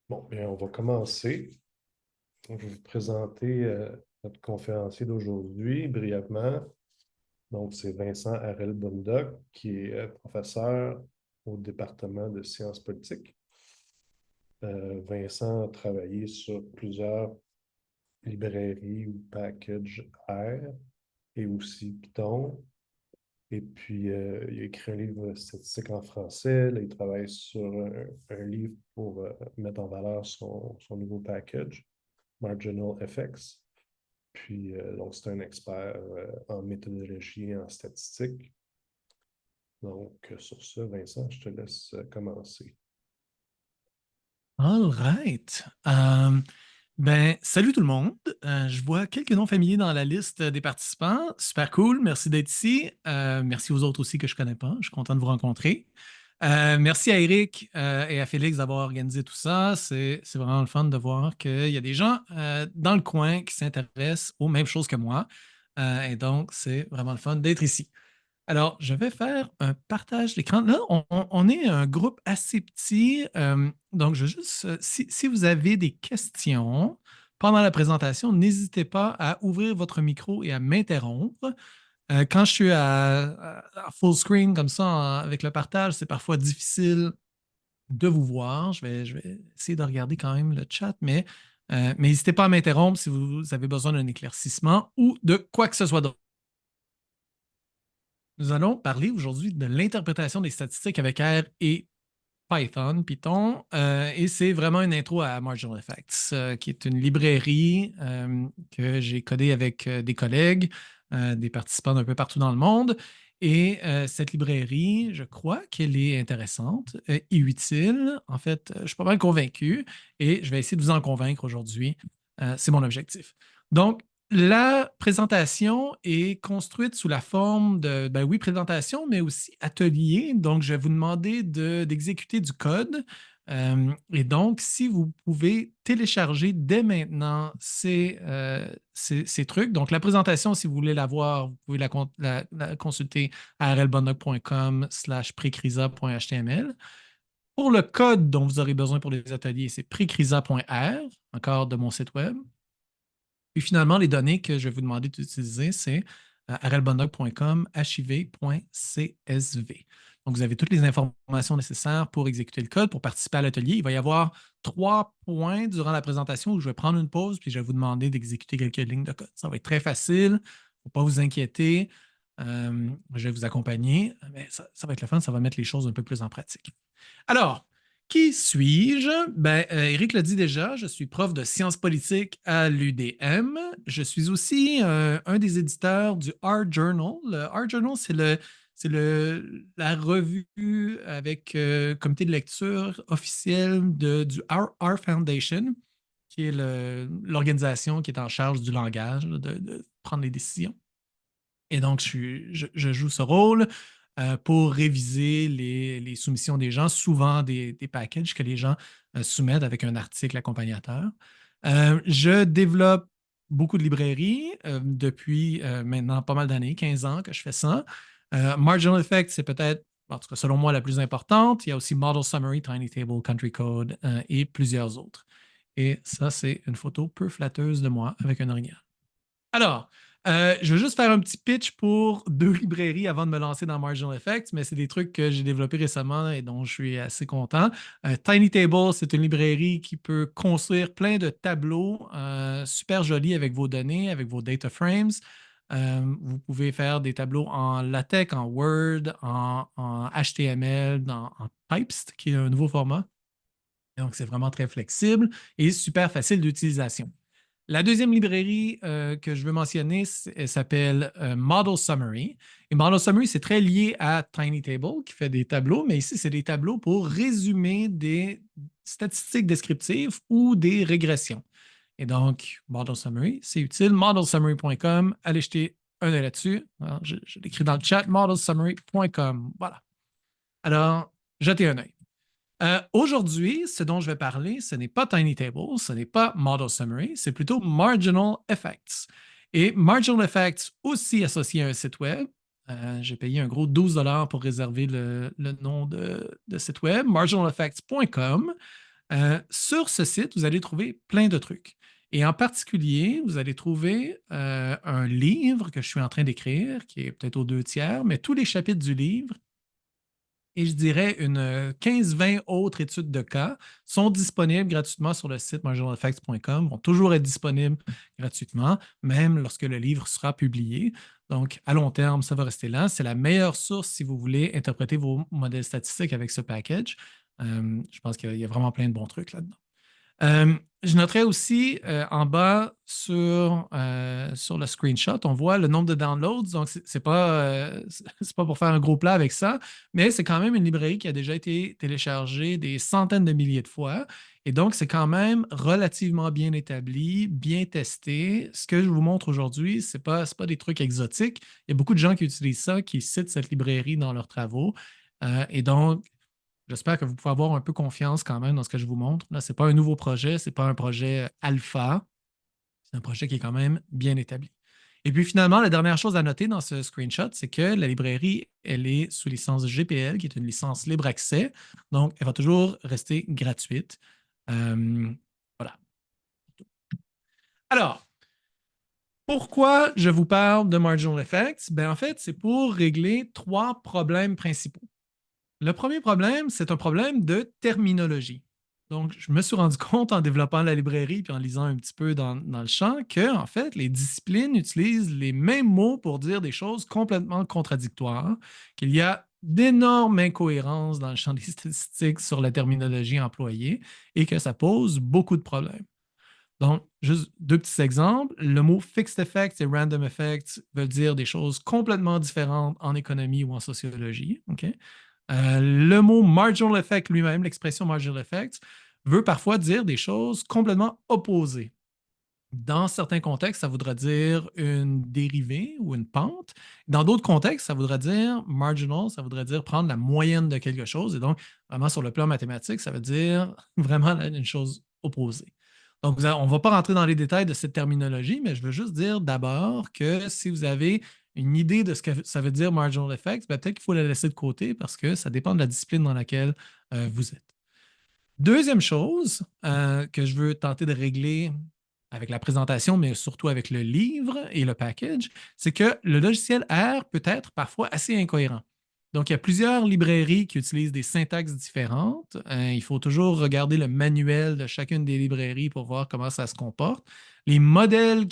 Bon, bien, on va commencer. Je vais vous présenter notre conférencier d'aujourd'hui brièvement. Donc, c'est Vincent Harel-Bondoc, qui est professeur au département de sciences politiques. Vincent a travaillé sur plusieurs librairies ou packages R et aussi Python. Et puis, il a écrit un livre statistique en français. Là, il travaille sur un livre pour mettre en valeur son nouveau package, Marginal FX. Puis, donc, c'est un expert en méthodologie et en statistique. Donc, sur ce, Vincent, je te laisse commencer. All right. Salut tout le monde. Je vois quelques noms familiers dans la liste des participants. Super cool. Merci d'être ici. Merci aux autres aussi que je ne connais pas. Je suis content de vous rencontrer. Merci à Eric et à Félix d'avoir organisé tout ça. C'est vraiment le fun de voir qu'il y a des gens dans le coin qui s'intéressent aux mêmes choses que moi. Et donc, c'est vraiment le fun d'être ici. Alors, je vais faire un partage d'écran. Là, on est un groupe assez petit. Donc, je veux juste, si vous avez des questions pendant la présentation, n'hésitez pas à ouvrir votre micro et à m'interrompre. Quand je suis à full screen comme ça, avec le partage, c'est parfois difficile de vous voir. Je vais essayer de regarder quand même le chat, mais n'hésitez pas à m'interrompre si vous avez besoin d'un éclaircissement ou de quoi que ce soit d'autre. Nous allons parler aujourd'hui de l'interprétation des statistiques avec R et Python, et c'est vraiment une intro à Marginal Effects, qui est une librairie que j'ai codée avec des collègues, des participants d'un peu partout dans le monde. Et cette librairie, je crois qu'elle est intéressante et utile. En fait, je suis pas mal convaincu et je vais essayer de vous en convaincre aujourd'hui. C'est mon objectif. Donc, la présentation est construite sous la forme de, ben oui, présentation, mais aussi atelier. Donc, je vais vous demander d'exécuter du code. Et donc, si vous pouvez télécharger dès maintenant ces trucs. Donc, la présentation, si vous voulez la voir, vous pouvez la consulter à rlbondoc.com/precrisa.html. Pour le code dont vous aurez besoin pour les ateliers, c'est precrisa.r, encore de mon site web. Puis finalement, les données que je vais vous demander d'utiliser, c'est rlbondoc.com, hiv.csv. Donc, vous avez toutes les informations nécessaires pour exécuter le code, pour participer à l'atelier. Il va y avoir 3 points durant la présentation où je vais prendre une pause, puis je vais vous demander d'exécuter quelques lignes de code. Ça va être très facile. Il ne faut pas vous inquiéter. Je vais vous accompagner. Mais ça va être le fun. Ça va mettre les choses un peu plus en pratique. Alors, qui suis-je? Eric l'a dit déjà, je suis prof de sciences politiques à l'UDM. Je suis aussi un des éditeurs du Art Journal. Le Art Journal, la revue avec comité de lecture officiel du Art Foundation, qui est l'organisation qui est en charge du langage, de prendre les décisions. Et donc, je joue ce rôle pour réviser les soumissions des gens, souvent des packages que les gens soumettent avec un article accompagnateur. Je développe beaucoup de librairies depuis maintenant pas mal d'années, 15 ans que je fais ça. Marginal Effect, c'est peut-être, en tout cas selon moi, la plus importante. Il y a aussi Model Summary, Tiny Table, Country Code et plusieurs autres. Et ça, c'est une photo peu flatteuse de moi avec un orignal. Alors, je vais juste faire un petit pitch pour 2 librairies avant de me lancer dans Marginal Effects, mais c'est des trucs que j'ai développés récemment et dont je suis assez content. Tiny Table, c'est une librairie qui peut construire plein de tableaux super jolis avec vos données, avec vos data frames. Vous pouvez faire des tableaux en LaTeX, en Word, en HTML, en Types, qui est un nouveau format. Donc, c'est vraiment très flexible et super facile d'utilisation. La deuxième librairie que je veux mentionner, elle s'appelle Model Summary. Et Model Summary, c'est très lié à Tiny Table qui fait des tableaux, mais ici, c'est des tableaux pour résumer des statistiques descriptives ou des régressions. Et donc, Model Summary, c'est utile. Modelsummary.com, allez jeter un œil là-dessus. Alors, je l'écris dans le chat, modelsummary.com. Voilà. Alors, jetez un œil. Aujourd'hui, ce dont je vais parler, ce n'est pas Tiny Table, ce n'est pas Model Summary, c'est plutôt Marginal Effects. Et Marginal Effects, aussi associé à un site web. J'ai payé un gros 12 $ pour réserver le nom de site web, marginaleffects.com. Sur ce site, vous allez trouver plein de trucs. Et en particulier, vous allez trouver un livre que je suis en train d'écrire, qui est peut-être aux 2 tiers, mais tous les chapitres du livre et je dirais une 15-20 autres études de cas sont disponibles gratuitement sur le site marginaleffects.com, vont toujours être disponibles gratuitement, même lorsque le livre sera publié. Donc, à long terme, ça va rester là. C'est la meilleure source si vous voulez interpréter vos modèles statistiques avec ce package. Je pense qu'il y a vraiment plein de bons trucs là-dedans. Je noterai aussi en bas sur le screenshot, on voit le nombre de downloads. Donc, c'est pas pour faire un gros plat avec ça, mais c'est quand même une librairie qui a déjà été téléchargée des centaines de milliers de fois. Et donc, c'est quand même relativement bien établi, bien testé. Ce que je vous montre aujourd'hui, ce n'est pas des trucs exotiques. Il y a beaucoup de gens qui utilisent ça, qui citent cette librairie dans leurs travaux. Et donc, j'espère que vous pouvez avoir un peu confiance quand même dans ce que je vous montre. Là, ce n'est pas un nouveau projet, ce n'est pas un projet alpha. C'est un projet qui est quand même bien établi. Et puis finalement, la dernière chose à noter dans ce screenshot, c'est que la librairie, elle est sous licence GPL, qui est une licence libre accès. Donc, elle va toujours rester gratuite. Voilà. Alors, pourquoi je vous parle de Marginal Effects? Ben, en fait, c'est pour régler 3 problèmes principaux. Le premier problème, c'est un problème de terminologie. Donc, je me suis rendu compte en développant la librairie puis en lisant un petit peu dans le champ que, en fait, les disciplines utilisent les mêmes mots pour dire des choses complètement contradictoires, qu'il y a d'énormes incohérences dans le champ des statistiques sur la terminologie employée et que ça pose beaucoup de problèmes. Donc, juste 2 petits exemples. Le mot fixed effects et random effects veulent dire des choses complètement différentes en économie ou en sociologie. Okay? Le mot marginal effect lui-même, l'expression marginal effect, veut parfois dire des choses complètement opposées. Dans certains contextes, ça voudra dire une dérivée ou une pente. Dans d'autres contextes, ça voudra dire marginal, ça voudrait dire prendre la moyenne de quelque chose. Et donc, vraiment sur le plan mathématique, ça veut dire vraiment une chose opposée. Donc, on ne va pas rentrer dans les détails de cette terminologie, mais je veux juste dire d'abord que si vous avez une idée de ce que ça veut dire marginal effects, ben, peut-être qu'il faut la laisser de côté parce que ça dépend de la discipline dans laquelle vous êtes. Deuxième chose que je veux tenter de régler avec la présentation, mais surtout avec le livre et le package, c'est que le logiciel R peut être parfois assez incohérent. Donc, il y a plusieurs librairies qui utilisent des syntaxes différentes. Il faut toujours regarder le manuel de chacune des librairies pour voir comment ça se comporte. Les modèles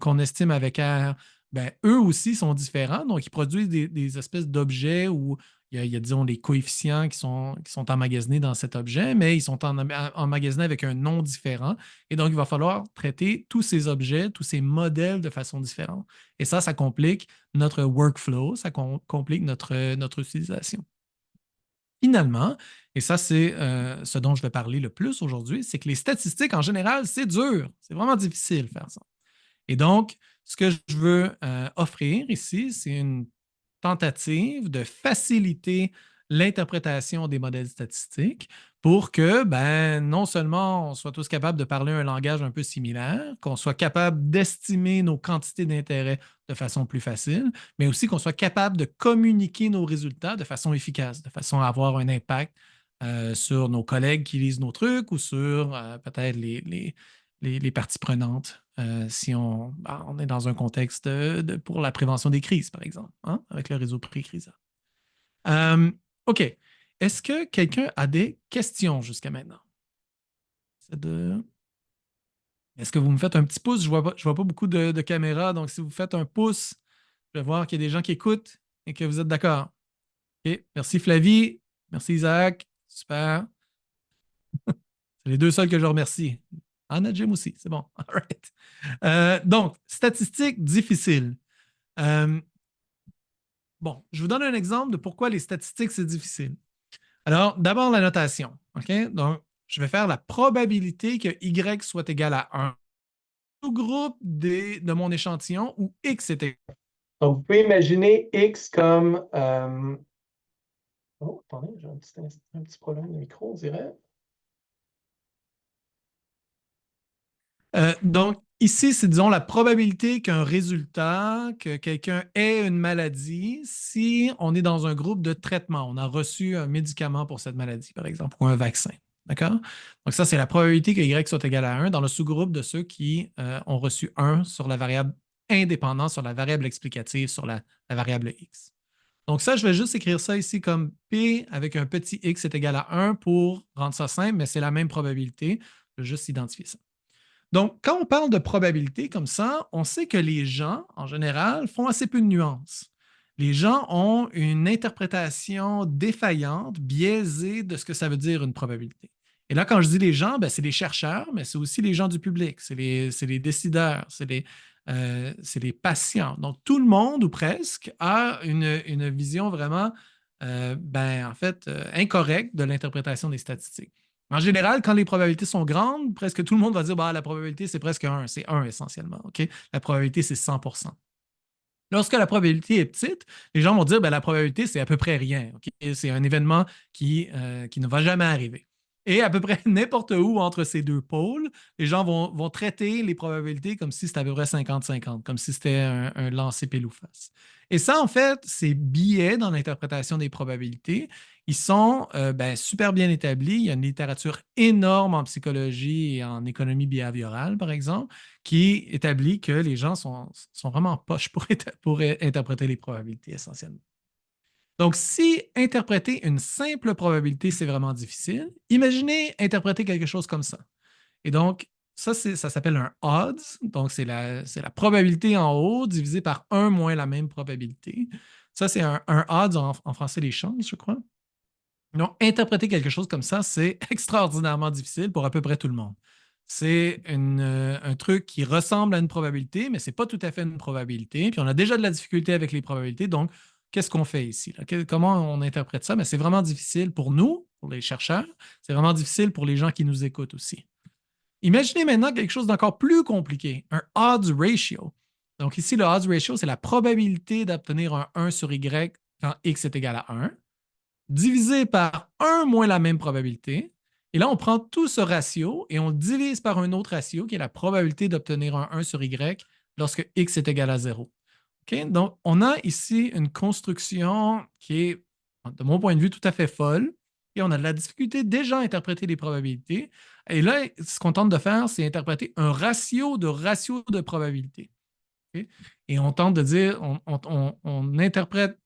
qu'on estime avec R, ben, eux aussi sont différents. Donc, ils produisent des espèces d'objets où il y a, disons, des coefficients qui sont emmagasinés dans cet objet, mais ils sont emmagasinés avec un nom différent. Et donc, il va falloir traiter tous ces objets, tous ces modèles de façon différente. Et ça complique notre workflow, ça complique notre utilisation. Finalement, et ça, c'est ce dont je vais parler le plus aujourd'hui, c'est que les statistiques, en général, c'est dur. C'est vraiment difficile de faire ça. Et donc, ce que je veux offrir ici, c'est une tentative de faciliter l'interprétation des modèles statistiques pour que, ben, non seulement on soit tous capables de parler un langage un peu similaire, qu'on soit capable d'estimer nos quantités d'intérêt de façon plus facile, mais aussi qu'on soit capable de communiquer nos résultats de façon efficace, de façon à avoir un impact sur nos collègues qui lisent nos trucs ou sur peut-être les parties prenantes si on est dans un contexte pour la prévention des crises, par exemple, hein, avec le réseau pré-CRISA. OK. Est-ce que quelqu'un a des questions jusqu'à maintenant? Est-ce que vous me faites un petit pouce? Je vois pas beaucoup de caméras, donc si vous faites un pouce, je vais voir qu'il y a des gens qui écoutent et que vous êtes d'accord. OK. Merci Flavie. Merci Isaac. Super. C'est les 2 seuls que je remercie. Anna Jim aussi, c'est bon. All right. Donc, statistiques difficiles. Bon, je vous donne un exemple de pourquoi les statistiques, c'est difficile. Alors, d'abord, la notation. OK? Donc, je vais faire la probabilité que Y soit égal à 1 au groupe de mon échantillon où X est égal. Donc, vous pouvez imaginer X comme... Oh, attendez, j'ai un petit problème de micro, on dirait. Donc, ici, c'est, disons, la probabilité qu'un résultat, que quelqu'un ait une maladie si on est dans un groupe de traitement. On a reçu un médicament pour cette maladie, par exemple, ou un vaccin. D'accord? Donc, ça, c'est la probabilité que Y soit égal à 1 dans le sous-groupe de ceux qui ont reçu 1 sur la variable indépendante, sur la variable explicative, sur la variable X. Donc, ça, je vais juste écrire ça ici comme P avec un petit X est égal à 1 pour rendre ça simple, mais c'est la même probabilité. Je vais juste identifier ça. Donc, quand on parle de probabilité comme ça, on sait que les gens, en général, font assez peu de nuances. Les gens ont une interprétation défaillante, biaisée de ce que ça veut dire une probabilité. Et là, quand je dis les gens, ben, c'est les chercheurs, mais c'est aussi les gens du public, c'est les décideurs, c'est les patients. Donc, tout le monde, ou presque, a une vision vraiment, en fait, incorrecte de l'interprétation des statistiques. En général, quand les probabilités sont grandes, presque tout le monde va dire bah, la probabilité, c'est presque 1. C'est 1 essentiellement. OK? La probabilité, c'est 100%. Lorsque la probabilité est petite, les gens vont dire ben, la probabilité, c'est à peu près rien. Okay? C'est un événement qui ne va jamais arriver. Et à peu près n'importe où entre ces deux pôles, les gens vont traiter les probabilités comme si c'était à peu près 50-50, comme si c'était un lancer pile ou face. Et ça, en fait, ces biais dans l'interprétation des probabilités, ils sont super bien établis. Il y a une littérature énorme en psychologie et en économie behaviorale, par exemple, qui établit que les gens sont vraiment poches pour interpréter les probabilités essentiellement. Donc, si interpréter une simple probabilité, c'est vraiment difficile, imaginez interpréter quelque chose comme ça. Et donc, ça s'appelle un odds. Donc, c'est la probabilité en haut divisée par 1 moins la même probabilité. Ça, c'est un odds en français, les chances, je crois. Donc, interpréter quelque chose comme ça, c'est extraordinairement difficile pour à peu près tout le monde. C'est un truc qui ressemble à une probabilité, mais ce n'est pas tout à fait une probabilité. Puis on a déjà de la difficulté avec les probabilités. Donc, qu'est-ce qu'on fait ici? Comment on interprète ça? Mais c'est vraiment difficile pour nous, pour les chercheurs. C'est vraiment difficile pour les gens qui nous écoutent aussi. Imaginez maintenant quelque chose d'encore plus compliqué, un odds ratio. Donc ici, le odds ratio, c'est la probabilité d'obtenir un 1 sur Y quand X est égal à 1 divisé par 1 moins la même probabilité. Et là, on prend tout ce ratio et on le divise par un autre ratio qui est la probabilité d'obtenir un 1 sur Y lorsque X est égal à 0. Okay? Donc, on a ici une construction qui est, de mon point de vue, tout à fait folle. Et on a de la difficulté déjà à interpréter les probabilités. Et là, ce qu'on tente de faire, c'est interpréter un ratio de probabilité. Okay? Et on tente de dire, on interprète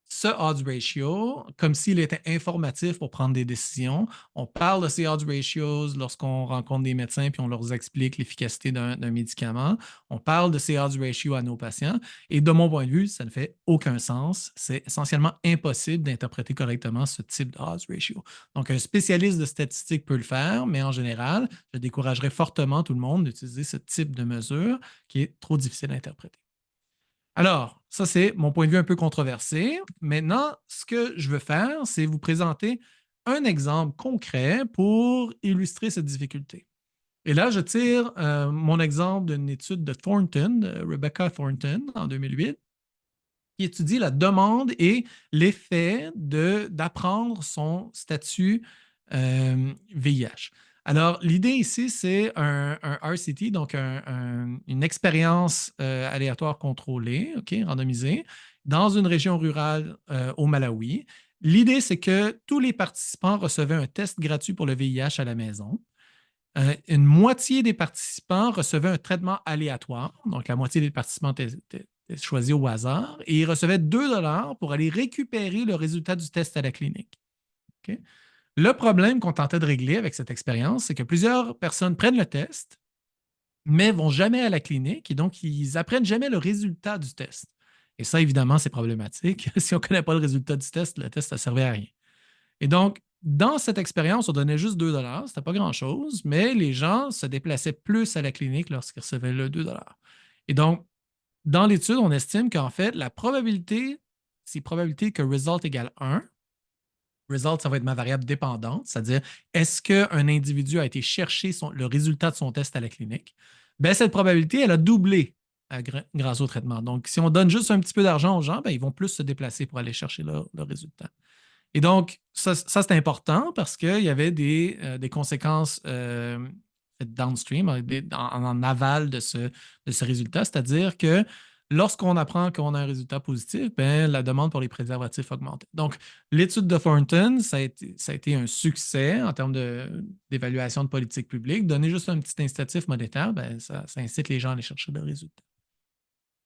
ce odds ratio comme s'il était informatif pour prendre des décisions. On parle de ces odds ratios lorsqu'on rencontre des médecins puis on leur explique l'efficacité d'un médicament. On parle de ces odds ratios à nos patients. Et de mon point de vue, ça ne fait aucun sens. C'est essentiellement impossible d'interpréter correctement ce type de odds ratio. Donc, un spécialiste de statistiques peut le faire, mais en général, je découragerais fortement tout le monde d'utiliser ce type de mesure qui est trop difficile à interpréter. Alors, ça, c'est mon point de vue un peu controversé. Maintenant, ce que je veux faire, c'est vous présenter un exemple concret pour illustrer cette difficulté. Et là, je tire mon exemple d'une étude de Thornton, de Rebecca Thornton, en 2008, qui étudie la demande et l'effet d'apprendre son statut VIH. Alors, l'idée ici, c'est un RCT, donc une expérience aléatoire contrôlée, randomisée, dans une région rurale au Malawi. L'idée, c'est que tous les participants recevaient un test gratuit pour le VIH à la maison. Une moitié des participants recevaient un traitement aléatoire, donc la moitié des participants étaient choisis au hasard, et ils recevaient 2 $ pour aller récupérer le résultat du test à la clinique. Okay? Le problème qu'on tentait de régler avec cette expérience, c'est que plusieurs personnes prennent le test, mais ne vont jamais à la clinique et donc ils n'apprennent jamais le résultat du test. Et ça, évidemment, c'est problématique. Si on ne connaît pas le résultat du test, le test, ça ne servait à rien. Et donc, dans cette expérience, on donnait juste 2 $. C'était pas grand-chose, mais les gens se déplaçaient plus à la clinique lorsqu'ils recevaient le 2 $. Et donc, dans l'étude, on estime qu'en fait, la probabilité, c'est probabilité que result égale 1. Result, ça va être ma variable dépendante, c'est-à-dire est-ce qu'un individu a été chercher le résultat de son test à la clinique? Bien, cette probabilité, elle a doublé grâce au traitement. Donc, si on donne juste un petit peu d'argent aux gens, bien, ils vont plus se déplacer pour aller chercher le résultat. Et donc, ça c'est important parce qu'il y avait des conséquences downstream, en aval de ce résultat, c'est-à-dire que lorsqu'on apprend qu'on a un résultat positif, ben, la demande pour les préservatifs augmente. Donc, l'étude de Thornton, ça a été un succès en termes d'évaluation de politique publique. Donner juste un petit incitatif monétaire, ben, ça incite les gens à aller chercher des résultats.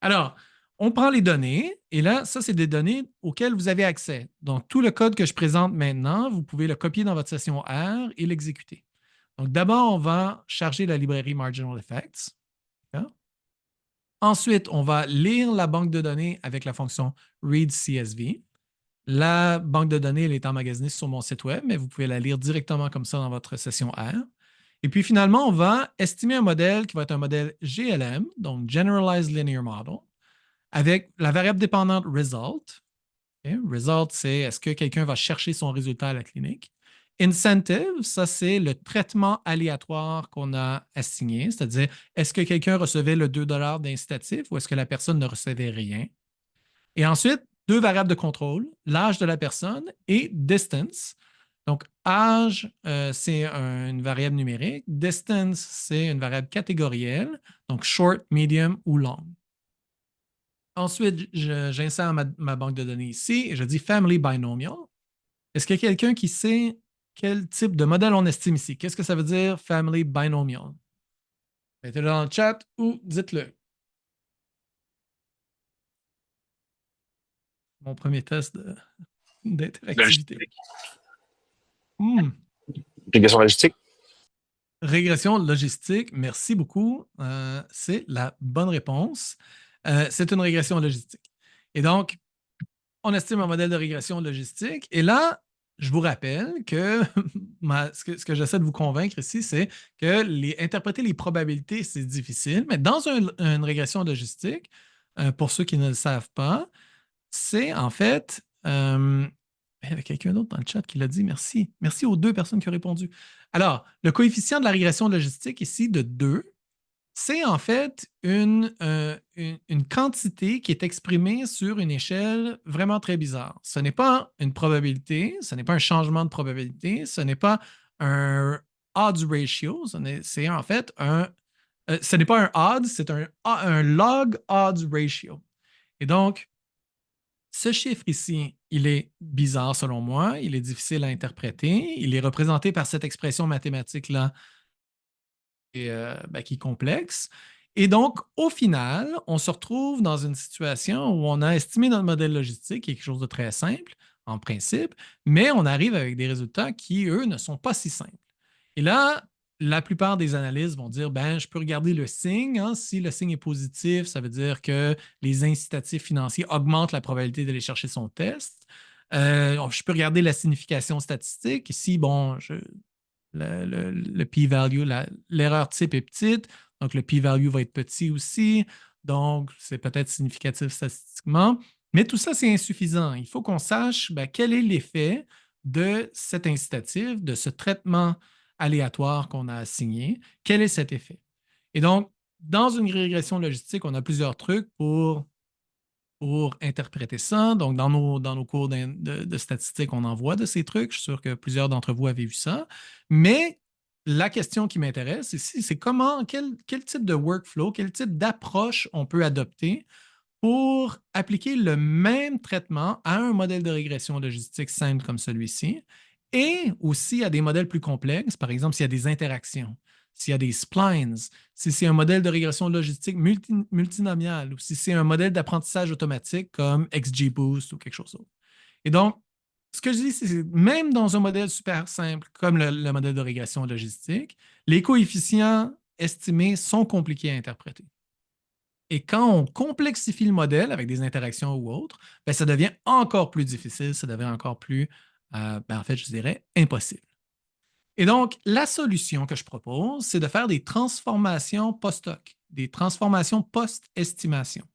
Alors, on prend les données et là, ça, c'est des données auxquelles vous avez accès. Donc, tout le code que je présente maintenant, vous pouvez le copier dans votre session R et l'exécuter. Donc, d'abord, on va charger la librairie Marginal Effects. D'accord? Ensuite, on va lire la banque de données avec la fonction read_csv. La banque de données, elle est emmagasinée sur mon site web, mais vous pouvez la lire directement comme ça dans votre session R. Et puis finalement, on va estimer un modèle qui va être un modèle GLM, donc Generalized Linear Model, avec la variable dépendante result. Okay? Result, c'est est-ce que quelqu'un va chercher son résultat à la clinique. Incentive, ça, c'est le traitement aléatoire qu'on a assigné, c'est-à-dire est-ce que quelqu'un recevait le 2 d'incitatif ou est-ce que la personne ne recevait rien. Et ensuite, deux variables de contrôle, l'âge de la personne et distance. Donc, âge, c'est une variable numérique. Distance, c'est une variable catégorielle, donc short, medium ou long. Ensuite, j'insère ma banque de données ici et je dis Family Binomial. Est-ce qu'il y a quelqu'un qui sait quel type de modèle on estime ici? Qu'est-ce que ça veut dire Family Binomial? Mettez-le dans le chat ou dites-le. Mon premier test d'interactivité. Régression logistique. Régression logistique, merci beaucoup. C'est la bonne réponse. C'est une régression logistique. Et donc, on estime un modèle de régression logistique. Et là, je vous rappelle que ce que j'essaie de vous convaincre ici, c'est que interpréter les probabilités, c'est difficile. Mais dans une régression logistique, pour ceux qui ne le savent pas, c'est en fait... il y avait quelqu'un d'autre dans le chat qui l'a dit. Merci. Merci aux deux personnes qui ont répondu. Alors, le coefficient de la régression logistique ici de 2, c'est en fait une quantité qui est exprimée sur une échelle vraiment très bizarre. Ce n'est pas une probabilité, ce n'est pas un changement de probabilité, ce n'est pas un odds ratio, c'est en fait ce n'est pas un odds, c'est un log odds ratio. Et donc, ce chiffre ici, il est bizarre selon moi, il est difficile à interpréter, il est représenté par cette expression mathématique-là qui est complexe. Et donc, au final, on se retrouve dans une situation où on a estimé notre modèle logistique, qui est quelque chose de très simple en principe, mais on arrive avec des résultats qui, eux, ne sont pas si simples. Et là, la plupart des analystes vont dire, ben, je peux regarder le signe. Hein. Si le signe est positif, ça veut dire que les incitatifs financiers augmentent la probabilité d'aller chercher son test. Je peux regarder la signification statistique. Ici, bon, le p-value, l'erreur type est petite, donc le p-value va être petit aussi. Donc, c'est peut-être significatif statistiquement. Mais tout ça, c'est insuffisant. Il faut qu'on sache quel est l'effet de cet incitatif, de ce traitement aléatoire qu'on a assigné. Quel est cet effet? Et donc, dans une régression logistique, on a plusieurs trucs pour interpréter ça. Donc, dans nos cours de statistiques, on en voit de ces trucs. Je suis sûr que plusieurs d'entre vous avez vu ça. Mais la question qui m'intéresse ici, c'est quel type de workflow, quel type d'approche on peut adopter pour appliquer le même traitement à un modèle de régression logistique simple comme celui-ci et aussi à des modèles plus complexes, par exemple s'il y a des interactions, s'il y a des splines, si c'est un modèle de régression logistique multinomial ou si c'est un modèle d'apprentissage automatique comme XGBoost ou quelque chose d'autre. Et donc, ce que je dis, c'est même dans un modèle super simple comme le modèle de régression logistique, les coefficients estimés sont compliqués à interpréter. Et quand on complexifie le modèle avec des interactions ou autres, ça devient encore plus difficile, ça devient encore plus, en fait, je dirais, impossible. Et donc, la solution que je propose, c'est de faire des transformations post-hoc, des transformations post-estimation.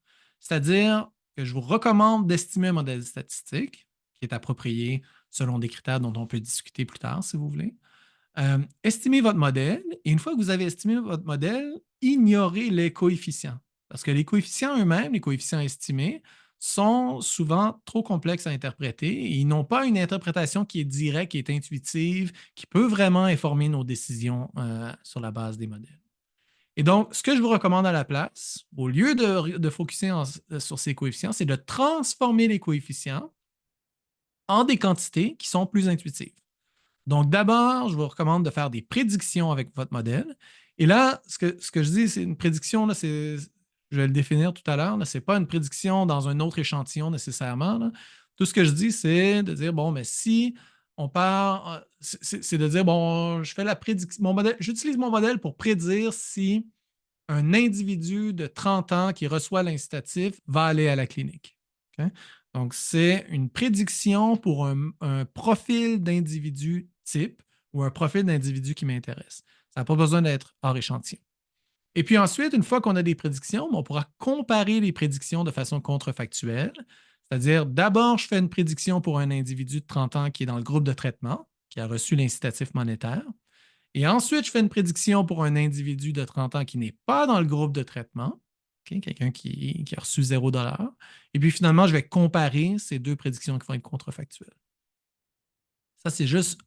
C'est-à-dire que je vous recommande d'estimer un modèle statistique qui est approprié selon des critères dont on peut discuter plus tard, si vous voulez. Estimez votre modèle et une fois que vous avez estimé votre modèle, ignorez les coefficients. Parce que les coefficients eux-mêmes, les coefficients estimés, sont souvent trop complexes à interpréter et ils n'ont pas une interprétation qui est directe, qui est intuitive, qui peut vraiment informer nos décisions sur la base des modèles. Et donc, ce que je vous recommande à la place, au lieu de focuser sur ces coefficients, c'est de transformer les coefficients en des quantités qui sont plus intuitives. Donc, d'abord, je vous recommande de faire des prédictions avec votre modèle. Et là, ce que je dis, c'est une prédiction, là, je vais le définir tout à l'heure, ce n'est pas une prédiction dans un autre échantillon nécessairement. Là. Tout ce que je dis, c'est de dire, bon, mais si on part, c'est de dire, bon, je fais la prédiction, j'utilise mon modèle pour prédire si un individu de 30 ans qui reçoit l'incitatif va aller à la clinique. Okay? Donc, c'est une prédiction pour un profil d'individu type ou un profil d'individu qui m'intéresse. Ça n'a pas besoin d'être hors échantillon. Et puis ensuite, une fois qu'on a des prédictions, on pourra comparer les prédictions de façon contrefactuelle. C'est-à-dire, d'abord, je fais une prédiction pour un individu de 30 ans qui est dans le groupe de traitement, qui a reçu l'incitatif monétaire. Et ensuite, je fais une prédiction pour un individu de 30 ans qui n'est pas dans le groupe de traitement, okay, quelqu'un qui a reçu 0 $. Et puis finalement, je vais comparer ces deux prédictions qui vont être contrefactuelles. Ça, c'est juste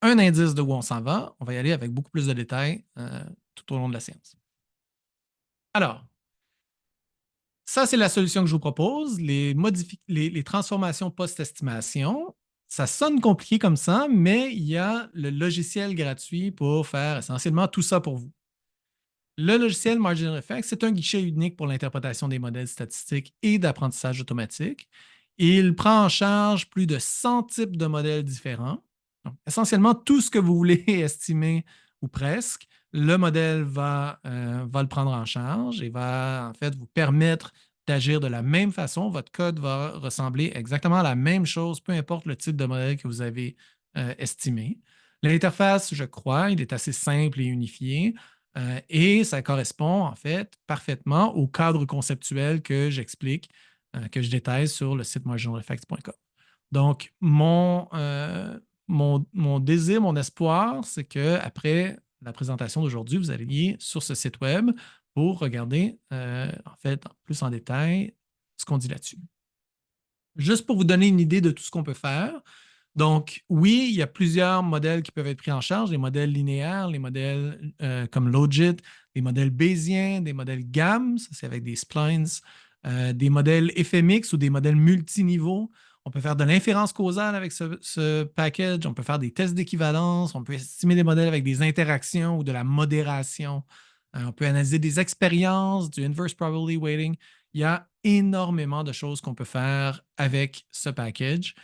un indice de où on s'en va. On va y aller avec beaucoup plus de détails tout au long de la séance. Alors, ça, c'est la solution que je vous propose. Les transformations post-estimation, ça sonne compliqué comme ça, mais il y a le logiciel gratuit pour faire essentiellement tout ça pour vous. Le logiciel Marginal Effects, c'est un guichet unique pour l'interprétation des modèles statistiques et d'apprentissage automatique. Il prend en charge plus de 100 types de modèles différents. Donc, essentiellement, tout ce que vous voulez estimer, ou presque, le modèle va le prendre en charge et va en fait vous permettre d'agir de la même façon. Votre code va ressembler exactement à la même chose, peu importe le type de modèle que vous avez estimé. L'interface, je crois, il est assez simple et unifié. Et ça correspond en fait parfaitement au cadre conceptuel que j'explique, que je détaille sur le site marginaleffects.com. Donc, mon désir, mon espoir, c'est qu'après la présentation d'aujourd'hui, vous alliez sur ce site web pour regarder en fait plus en détail ce qu'on dit là-dessus. Juste pour vous donner une idée de tout ce qu'on peut faire. Donc, oui, il y a plusieurs modèles qui peuvent être pris en charge, les modèles linéaires, les modèles comme Logit, les modèles bayésiens, des modèles GAM, ça c'est avec des splines, des modèles FMX ou des modèles multiniveaux. On peut faire de l'inférence causale avec ce package, on peut faire des tests d'équivalence, on peut estimer des modèles avec des interactions ou de la modération. On peut analyser des expériences, du inverse probability weighting. Il y a énormément de choses qu'on peut faire avec ce package.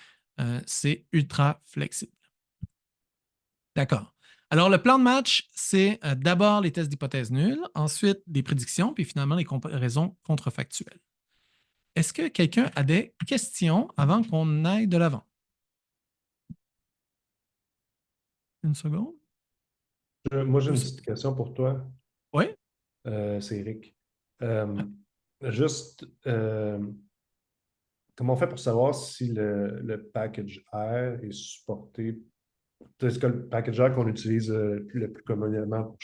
C'est ultra flexible. D'accord. Alors, le plan de match, c'est d'abord les tests d'hypothèse nulle, ensuite des prédictions, puis finalement les comparaisons contrefactuelles. Est-ce que quelqu'un a des questions avant qu'on aille de l'avant? Une seconde. Moi, j'ai une petite question pour toi. Oui? C'est Eric. Juste, comment on fait pour savoir si le package R est supporté? Est-ce que le package R qu'on utilise le plus communément,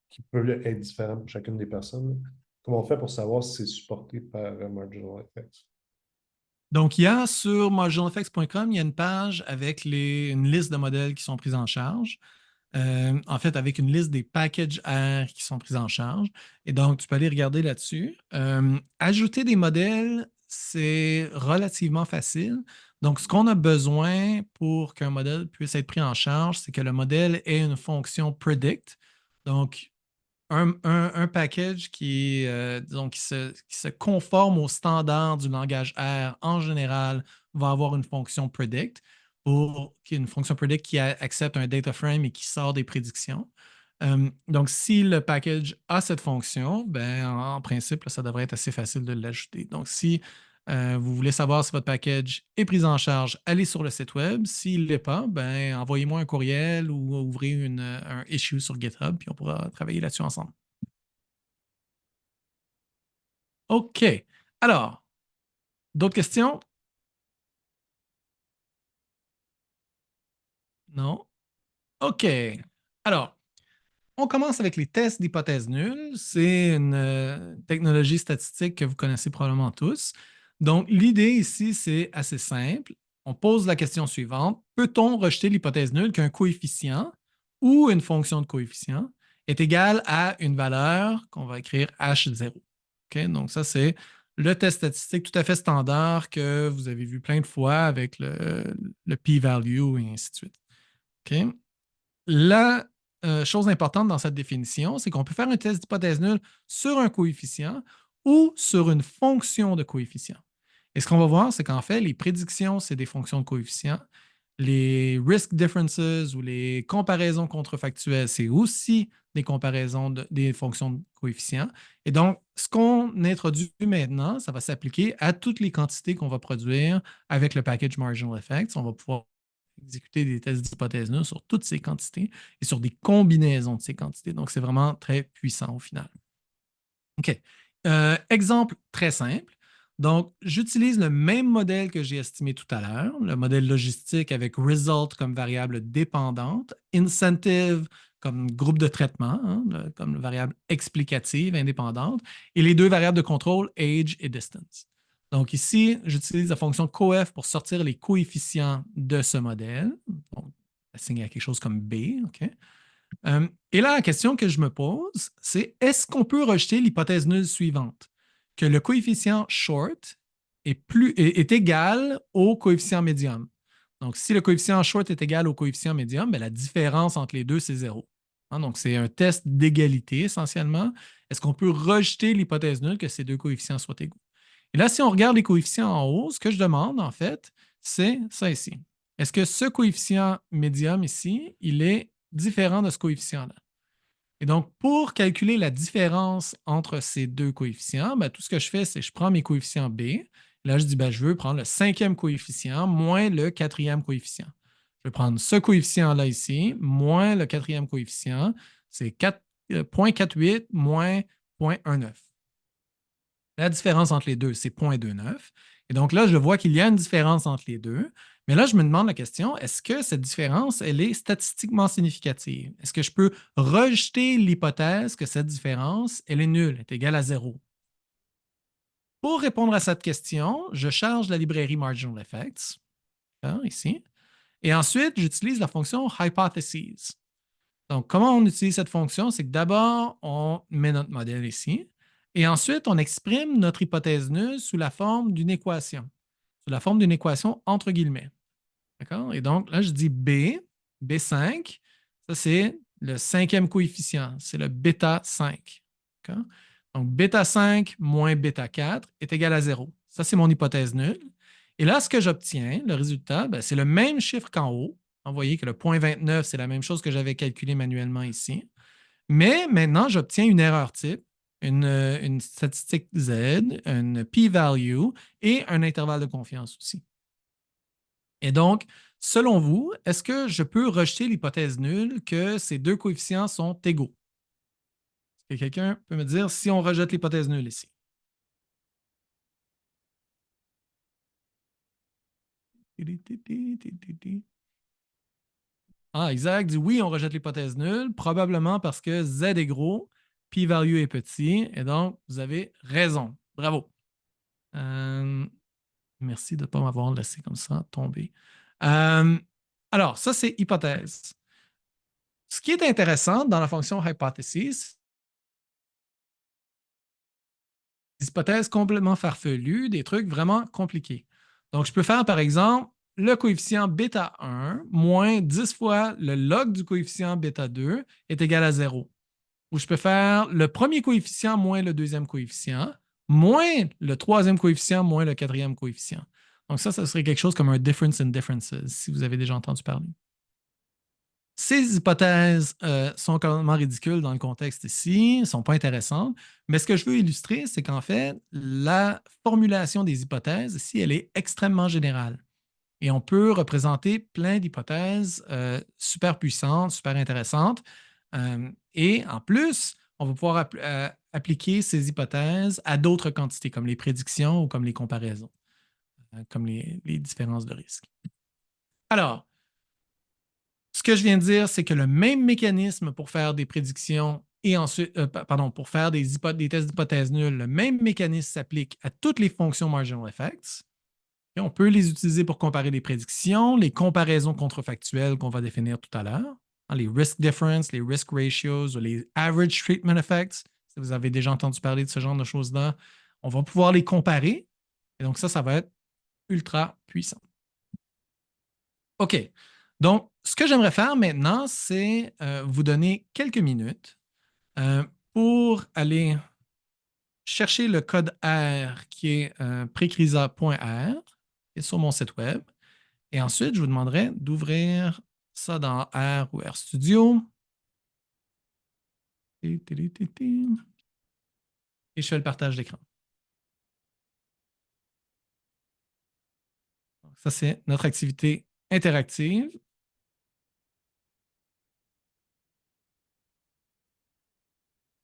qui peut être différent pour chacune des personnes, comment on fait pour savoir si c'est supporté par Marginal Effects? Donc, il y a sur marginaleffects.com, il y a une page avec une liste de modèles qui sont pris en charge. En fait, avec une liste des packages R qui sont pris en charge. Et donc, tu peux aller regarder là-dessus. Ajouter des modèles, c'est relativement facile. Donc, ce qu'on a besoin pour qu'un modèle puisse être pris en charge, c'est que le modèle ait une fonction predict. Donc, un package qui se conforme aux standards du langage R en général va avoir une fonction predict, une fonction predict qui accepte un data frame et qui sort des prédictions. Donc, si le package a cette fonction, ben, en principe, là, ça devrait être assez facile de l'ajouter. Donc, si vous voulez savoir si votre package est pris en charge, allez sur le site web. S'il ne l'est pas, ben, envoyez-moi un courriel ou ouvrez un issue sur GitHub, puis on pourra travailler là-dessus ensemble. OK. Alors, d'autres questions? Non? OK. Alors, on commence avec les tests d'hypothèse nulle. C'est une technologie statistique que vous connaissez probablement tous. Donc, l'idée ici, c'est assez simple. On pose la question suivante. Peut-on rejeter l'hypothèse nulle qu'un coefficient ou une fonction de coefficient est égal à une valeur qu'on va écrire H0. Okay? Donc, ça, c'est le test statistique tout à fait standard que vous avez vu plein de fois avec le p-value et ainsi de suite. Okay? La chose importante dans cette définition, c'est qu'on peut faire un test d'hypothèse nulle sur un coefficient ou sur une fonction de coefficient. Et ce qu'on va voir, c'est qu'en fait, les prédictions, c'est des fonctions de coefficients. Les risk differences ou les comparaisons contrefactuelles, c'est aussi des comparaisons des fonctions de coefficients. Et donc, ce qu'on introduit maintenant, ça va s'appliquer à toutes les quantités qu'on va produire avec le package Marginal Effects. On va pouvoir exécuter des tests d'hypothèse nulle sur toutes ces quantités et sur des combinaisons de ces quantités. Donc, c'est vraiment très puissant au final. OK. Exemple très simple. Donc, j'utilise le même modèle que j'ai estimé tout à l'heure, le modèle logistique avec result comme variable dépendante, incentive comme groupe de traitement, hein, comme variable explicative indépendante, et les deux variables de contrôle, age et distance. Donc ici, j'utilise la fonction coef pour sortir les coefficients de ce modèle. Donc, assigné à quelque chose comme B. OK? Et là, la question que je me pose, c'est est-ce qu'on peut rejeter l'hypothèse nulle suivante? Que le coefficient short est égal au coefficient médium. Donc, si le coefficient short est égal au coefficient médium, bien, la différence entre les deux, c'est 0. Hein, donc, c'est un test d'égalité essentiellement. Est-ce qu'on peut rejeter l'hypothèse nulle que ces deux coefficients soient égaux? Et là, si on regarde les coefficients en haut, ce que je demande, en fait, c'est ça ici. Est-ce que ce coefficient médium ici, il est différent de ce coefficient-là? Et donc, pour calculer la différence entre ces deux coefficients, ben, tout ce que je fais, c'est que je prends mes coefficients B. Là, je dis, ben, je veux prendre le 5e coefficient moins le 4e coefficient. Je vais prendre ce coefficient-là ici, moins le 4e coefficient. C'est 0,48 moins 0,19. La différence entre les deux, c'est 0,29. Et donc là, je vois qu'il y a une différence entre les deux. Mais là, je me demande la question, est-ce que cette différence, elle est statistiquement significative? Est-ce que je peux rejeter l'hypothèse que cette différence, elle est nulle, est égale à 0? Pour répondre à cette question, je charge la librairie Marginal Effects, hein, ici, et ensuite, j'utilise la fonction Hypotheses. Donc, comment on utilise cette fonction? C'est que d'abord, on met notre modèle ici, et ensuite, on exprime notre hypothèse nulle sous la forme d'une équation, sous la forme d'une équation entre guillemets. D'accord? Et donc, là, je dis B, B5, ça, c'est le 5e coefficient, c'est le bêta 5. D'accord? Donc, bêta 5 moins bêta 4 est égal à 0. Ça, c'est mon hypothèse nulle. Et là, ce que j'obtiens, le résultat, ben, c'est le même chiffre qu'en haut. Vous voyez que le 0,29, c'est la même chose que j'avais calculé manuellement ici. Mais maintenant, j'obtiens une erreur type, une statistique Z, une p-value et un intervalle de confiance aussi. Et donc, selon vous, est-ce que je peux rejeter l'hypothèse nulle que ces deux coefficients sont égaux? Est-ce que quelqu'un peut me dire si on rejette l'hypothèse nulle ici? Ah, Isaac dit oui, on rejette l'hypothèse nulle, probablement parce que Z est gros, p-value est petit, et donc vous avez raison. Bravo. Merci de ne pas m'avoir laissé comme ça tomber. Alors, ça, c'est hypothèse. Ce qui est intéressant dans la fonction hypothesis, des hypothèses complètement farfelues, des trucs vraiment compliqués. Donc, je peux faire, par exemple, le coefficient bêta 1 moins 10 fois le log du coefficient bêta 2 est égal à 0. Ou je peux faire le premier coefficient moins le deuxième coefficient, moins le troisième coefficient, moins le quatrième coefficient. Donc ça serait quelque chose comme un difference in differences, si vous avez déjà entendu parler. Ces hypothèses sont complètement ridicules dans le contexte ici, ne sont pas intéressantes, mais ce que je veux illustrer, c'est qu'en fait, la formulation des hypothèses ici, elle est extrêmement générale. Et on peut représenter plein d'hypothèses super puissantes, super intéressantes. Et en plus, on va pouvoir appliquer ces hypothèses à d'autres quantités, comme les prédictions ou comme les comparaisons, comme les différences de risque. Alors, ce que je viens de dire, c'est que le même mécanisme pour faire des prédictions et ensuite, pour faire des tests d'hypothèse nulles, le même mécanisme s'applique à toutes les fonctions marginal effects. Et on peut les utiliser pour comparer les prédictions, les comparaisons contrefactuelles qu'on va définir tout à l'heure. les risk difference, les risk ratios ou les average treatment effects. Si vous avez déjà entendu parler de ce genre de choses-là, on va pouvoir les comparer. Et donc, ça va être ultra puissant. OK. Donc, ce que j'aimerais faire maintenant, c'est vous donner quelques minutes pour aller chercher le code R qui est precrisa.r qui est sur mon site web. Et ensuite, je vous demanderai d'ouvrir ça dans R ou RStudio. Et je fais le partage d'écran. Ça, c'est notre activité interactive.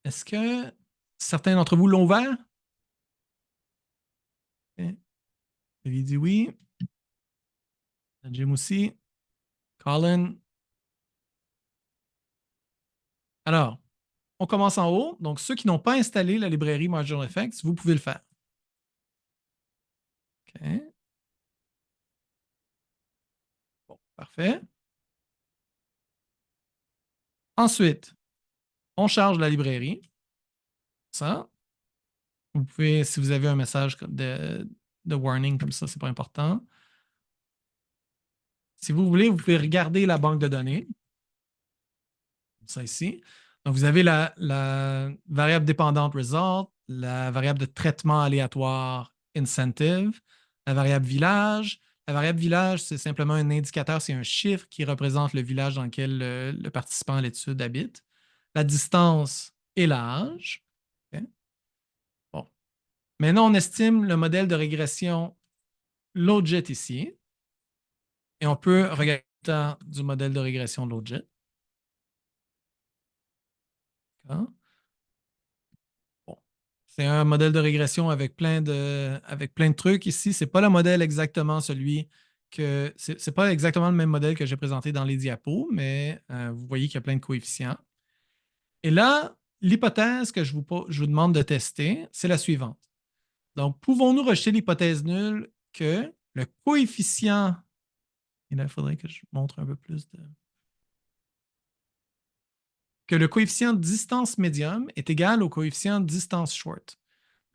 Est-ce que certains d'entre vous l'ont ouvert? Okay. Il dit oui. Jim aussi. Colin. Alors, on commence en haut. Donc, ceux qui n'ont pas installé la librairie Marginal Effects, vous pouvez le faire. OK. Bon, parfait. Ensuite, on charge la librairie. Ça. Vous pouvez, si vous avez un message de warning comme ça, c'est pas important. Si vous voulez, vous pouvez regarder la banque de données. Ça ici. Donc, vous avez la variable dépendante result, la variable de traitement aléatoire incentive, la variable village. La variable village, c'est simplement un indicateur, c'est un chiffre qui représente le village dans lequel le participant à l'étude habite. La distance et l'âge. Okay. Bon. Maintenant, on estime le modèle de régression LOGIT ici. Et on peut regarder le temps du modèle de régression LOGIT. Bon. C'est un modèle de régression avec plein de trucs. Ici, ce n'est pas le modèle exactement celui que. C'est pas exactement le même modèle que j'ai présenté dans les diapos, mais vous voyez qu'il y a plein de coefficients. Et là, l'hypothèse que je vous demande de tester, c'est la suivante. Donc, pouvons-nous rejeter l'hypothèse nulle que le coefficient. Et là, il faudrait que je montre un peu plus de. Que le coefficient distance médium est égal au coefficient distance short.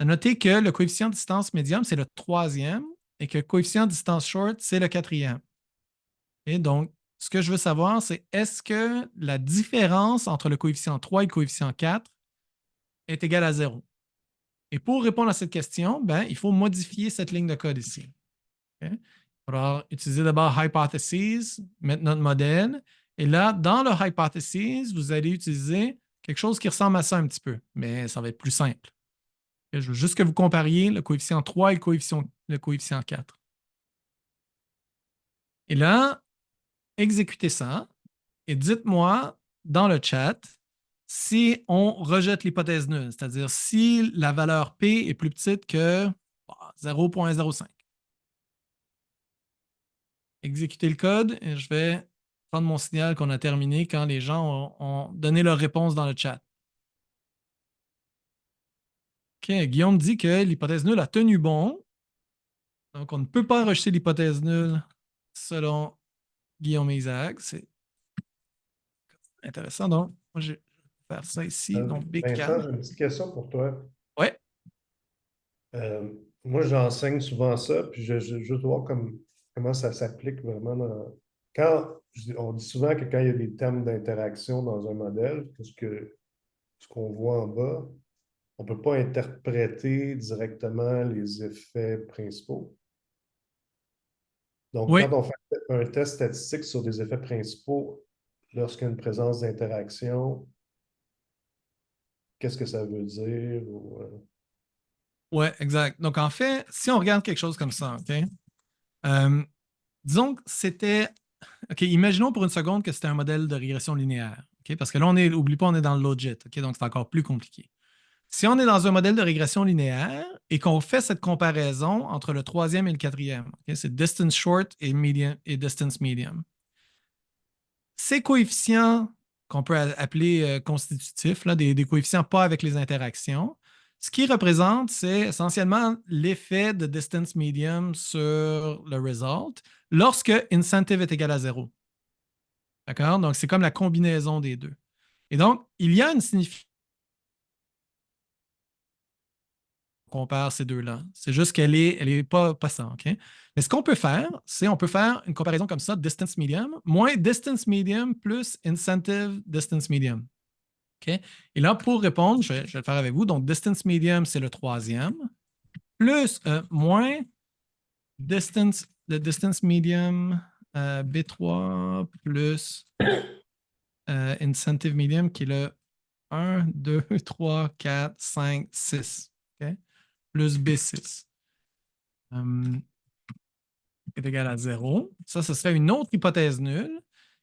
Notez que le coefficient distance médium, c'est le 3e et que le coefficient distance short, c'est le 4e. Et donc, ce que je veux savoir, c'est est-ce que la différence entre le coefficient 3 et le coefficient 4 est égale à 0? Et pour répondre à cette question, ben, il faut modifier cette ligne de code ici. Okay? Il faudra utiliser d'abord hypotheses, mettre notre modèle. Et là, dans le hypotheses, vous allez utiliser quelque chose qui ressemble à ça un petit peu, mais ça va être plus simple. Je veux juste que vous compariez le coefficient 3 et le coefficient 4. Et là, exécutez ça et dites-moi dans le chat si on rejette l'hypothèse nulle, c'est-à-dire si la valeur P est plus petite que 0.05. Exécutez le code et je vais prendre mon signal qu'on a terminé quand les gens ont donné leur réponse dans le chat. OK, Guillaume dit que l'hypothèse nulle a tenu bon. Donc, on ne peut pas rejeter l'hypothèse nulle selon Guillaume et Isaac. C'est intéressant. Donc, moi, je vais faire ça ici. Donc, Vincent, j'ai une petite question pour toi. Oui. Moi, j'enseigne souvent ça, puis je veux voir comment ça s'applique vraiment on dit souvent que quand il y a des thèmes d'interaction dans un modèle, ce qu'on voit en bas, on ne peut pas interpréter directement les effets principaux. Donc, Oui. quand on fait un test statistique sur des effets principaux, lorsqu'il y a une présence d'interaction, qu'est-ce que ça veut dire? Oui, exact. Donc, en fait, si on regarde quelque chose comme ça, OK? Disons que c'était. OK, imaginons pour une seconde que c'était un modèle de régression linéaire. OK? Parce que là, n'oublie pas, on est dans le logit. OK? Donc, c'est encore plus compliqué. Si on est dans un modèle de régression linéaire et qu'on fait cette comparaison entre le 3e et le 4e, okay? C'est distance short et distance medium. Ces coefficients qu'on peut appeler constitutifs, là, des coefficients pas avec les interactions, ce qu'ils représentent, c'est essentiellement l'effet de distance medium sur le result lorsque incentive est égal à 0. D'accord? Donc, c'est comme la combinaison des deux. Et donc, il y a une signification compare ces deux-là. C'est juste qu'elle est pas ça, OK? Mais ce qu'on peut faire, c'est on peut faire une comparaison comme ça, distance medium, moins distance medium plus incentive distance medium. OK? Et là, pour répondre, je vais le faire avec vous. Donc, distance medium, c'est le troisième, plus moins le distance medium B3 plus incentive medium qui est le 1, 2, 3, 4, 5, 6. OK? Plus B6 est égal à 0. Ça, ce serait une autre hypothèse nulle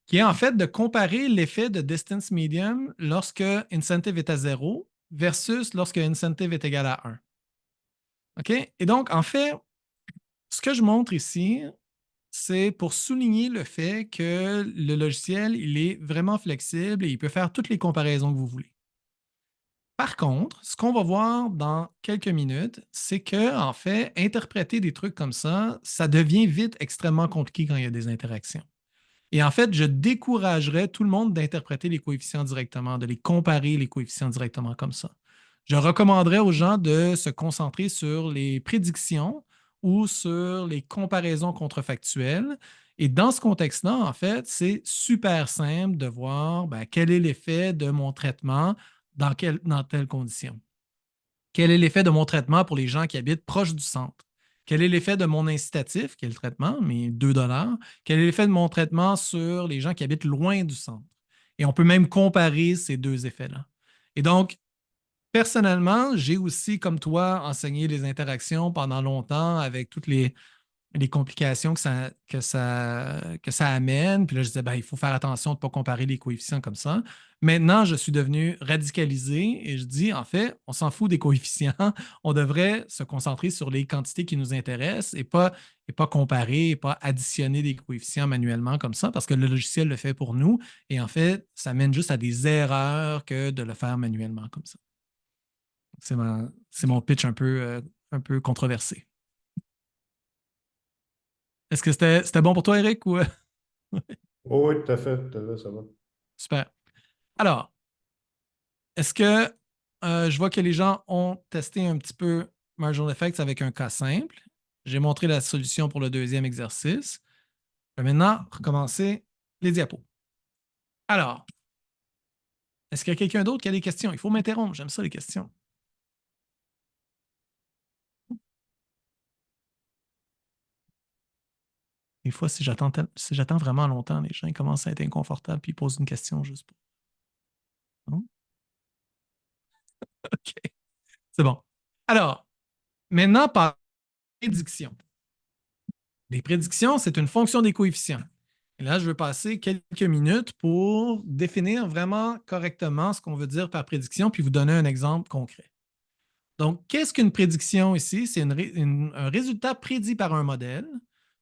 qui est en fait de comparer l'effet de distance medium lorsque incentive est à 0 versus lorsque incentive est égal à 1. OK? Et donc, en fait, ce que je montre ici, c'est pour souligner le fait que le logiciel, il est vraiment flexible et il peut faire toutes les comparaisons que vous voulez. Par contre, ce qu'on va voir dans quelques minutes, c'est que, en fait, interpréter des trucs comme ça devient vite extrêmement compliqué quand il y a des interactions. Et en fait, je découragerais tout le monde d'interpréter les coefficients directement, de les comparer les coefficients directement comme ça. Je recommanderais aux gens de se concentrer sur les prédictions ou sur les comparaisons contrefactuelles. Et dans ce contexte-là, en fait, c'est super simple de voir quel est l'effet de mon traitement dans telles conditions. Quel est l'effet de mon traitement pour les gens qui habitent proche du centre? Quel est l'effet de mon incitatif, qui est le traitement, mes 2 $? Quel est l'effet de mon traitement sur les gens qui habitent loin du centre? Et on peut même comparer ces deux effets-là. Et donc, personnellement, j'ai aussi, comme toi, enseigné les interactions pendant longtemps avec toutes les complications que ça amène. Puis là, je disais, il faut faire attention de ne pas comparer les coefficients comme ça. Maintenant, je suis devenu radicalisé et je dis, en fait, on s'en fout des coefficients. On devrait se concentrer sur les quantités qui nous intéressent et pas comparer, et pas additionner des coefficients manuellement comme ça parce que le logiciel le fait pour nous. Et en fait, ça mène juste à des erreurs que de le faire manuellement comme ça. C'est mon pitch un peu controversé. Est-ce que c'était bon pour toi, Eric? Ou... Oh, oui, tout à fait, ça va. Super. Alors, est-ce que je vois que les gens ont testé un petit peu Marginal Effects avec un cas simple? J'ai montré la solution pour le deuxième exercice. Je vais maintenant recommencer les diapos. Alors, est-ce qu'il y a quelqu'un d'autre qui a des questions? Il faut m'interrompre. J'aime ça, les questions. Des fois, si j'attends vraiment longtemps, les gens commencent à être inconfortables puis ils posent une question juste pour. Non? OK. C'est bon. Alors, maintenant, par prédiction. Les prédictions, c'est une fonction des coefficients. Et là, je veux passer quelques minutes pour définir vraiment correctement ce qu'on veut dire par prédiction, puis vous donner un exemple concret. Donc, qu'est-ce qu'une prédiction ici? C'est un résultat prédit par un modèle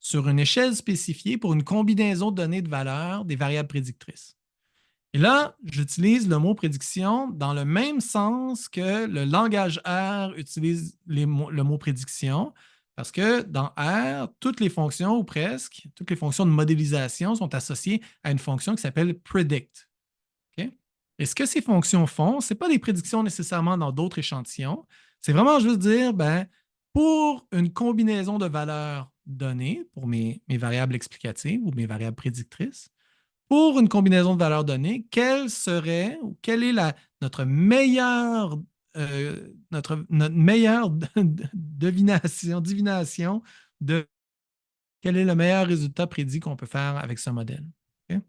sur une échelle spécifiée pour une combinaison de données de valeurs des variables prédictrices. Et là, j'utilise le mot prédiction dans le même sens que le langage R utilise le mot prédiction, parce que dans R, toutes les fonctions, ou presque, toutes les fonctions de modélisation sont associées à une fonction qui s'appelle predict. Okay? Et ce que ces fonctions font, ce n'est pas des prédictions nécessairement dans d'autres échantillons, c'est vraiment juste dire, pour une combinaison de valeurs données, pour mes variables explicatives ou mes variables prédictrices, pour une combinaison de valeurs données, quelle est notre meilleure divination de quel est le meilleur résultat prédit qu'on peut faire avec ce modèle. Okay?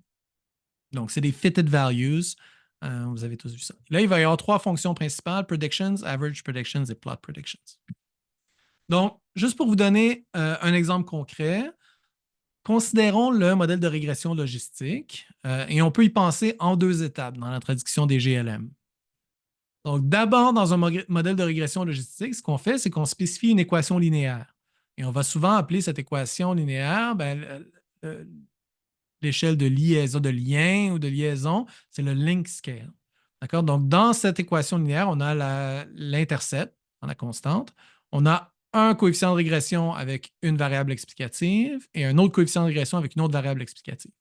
Donc, c'est des fitted values. Vous avez tous vu ça. Là, il va y avoir 3 fonctions principales, predictions, average predictions et plot predictions. Donc, juste pour vous donner un exemple concret, considérons le modèle de régression logistique et on peut y penser en 2 étapes dans la traduction des GLM. Donc, d'abord, dans un modèle de régression logistique, ce qu'on fait, c'est qu'on spécifie une équation linéaire. Et on va souvent appeler cette équation linéaire l'échelle de liaison, de lien ou de liaison, c'est le link scale. D'accord? Donc, dans cette équation linéaire, on a l'intercept, la constante. On a un coefficient de régression avec une variable explicative et un autre coefficient de régression avec une autre variable explicative.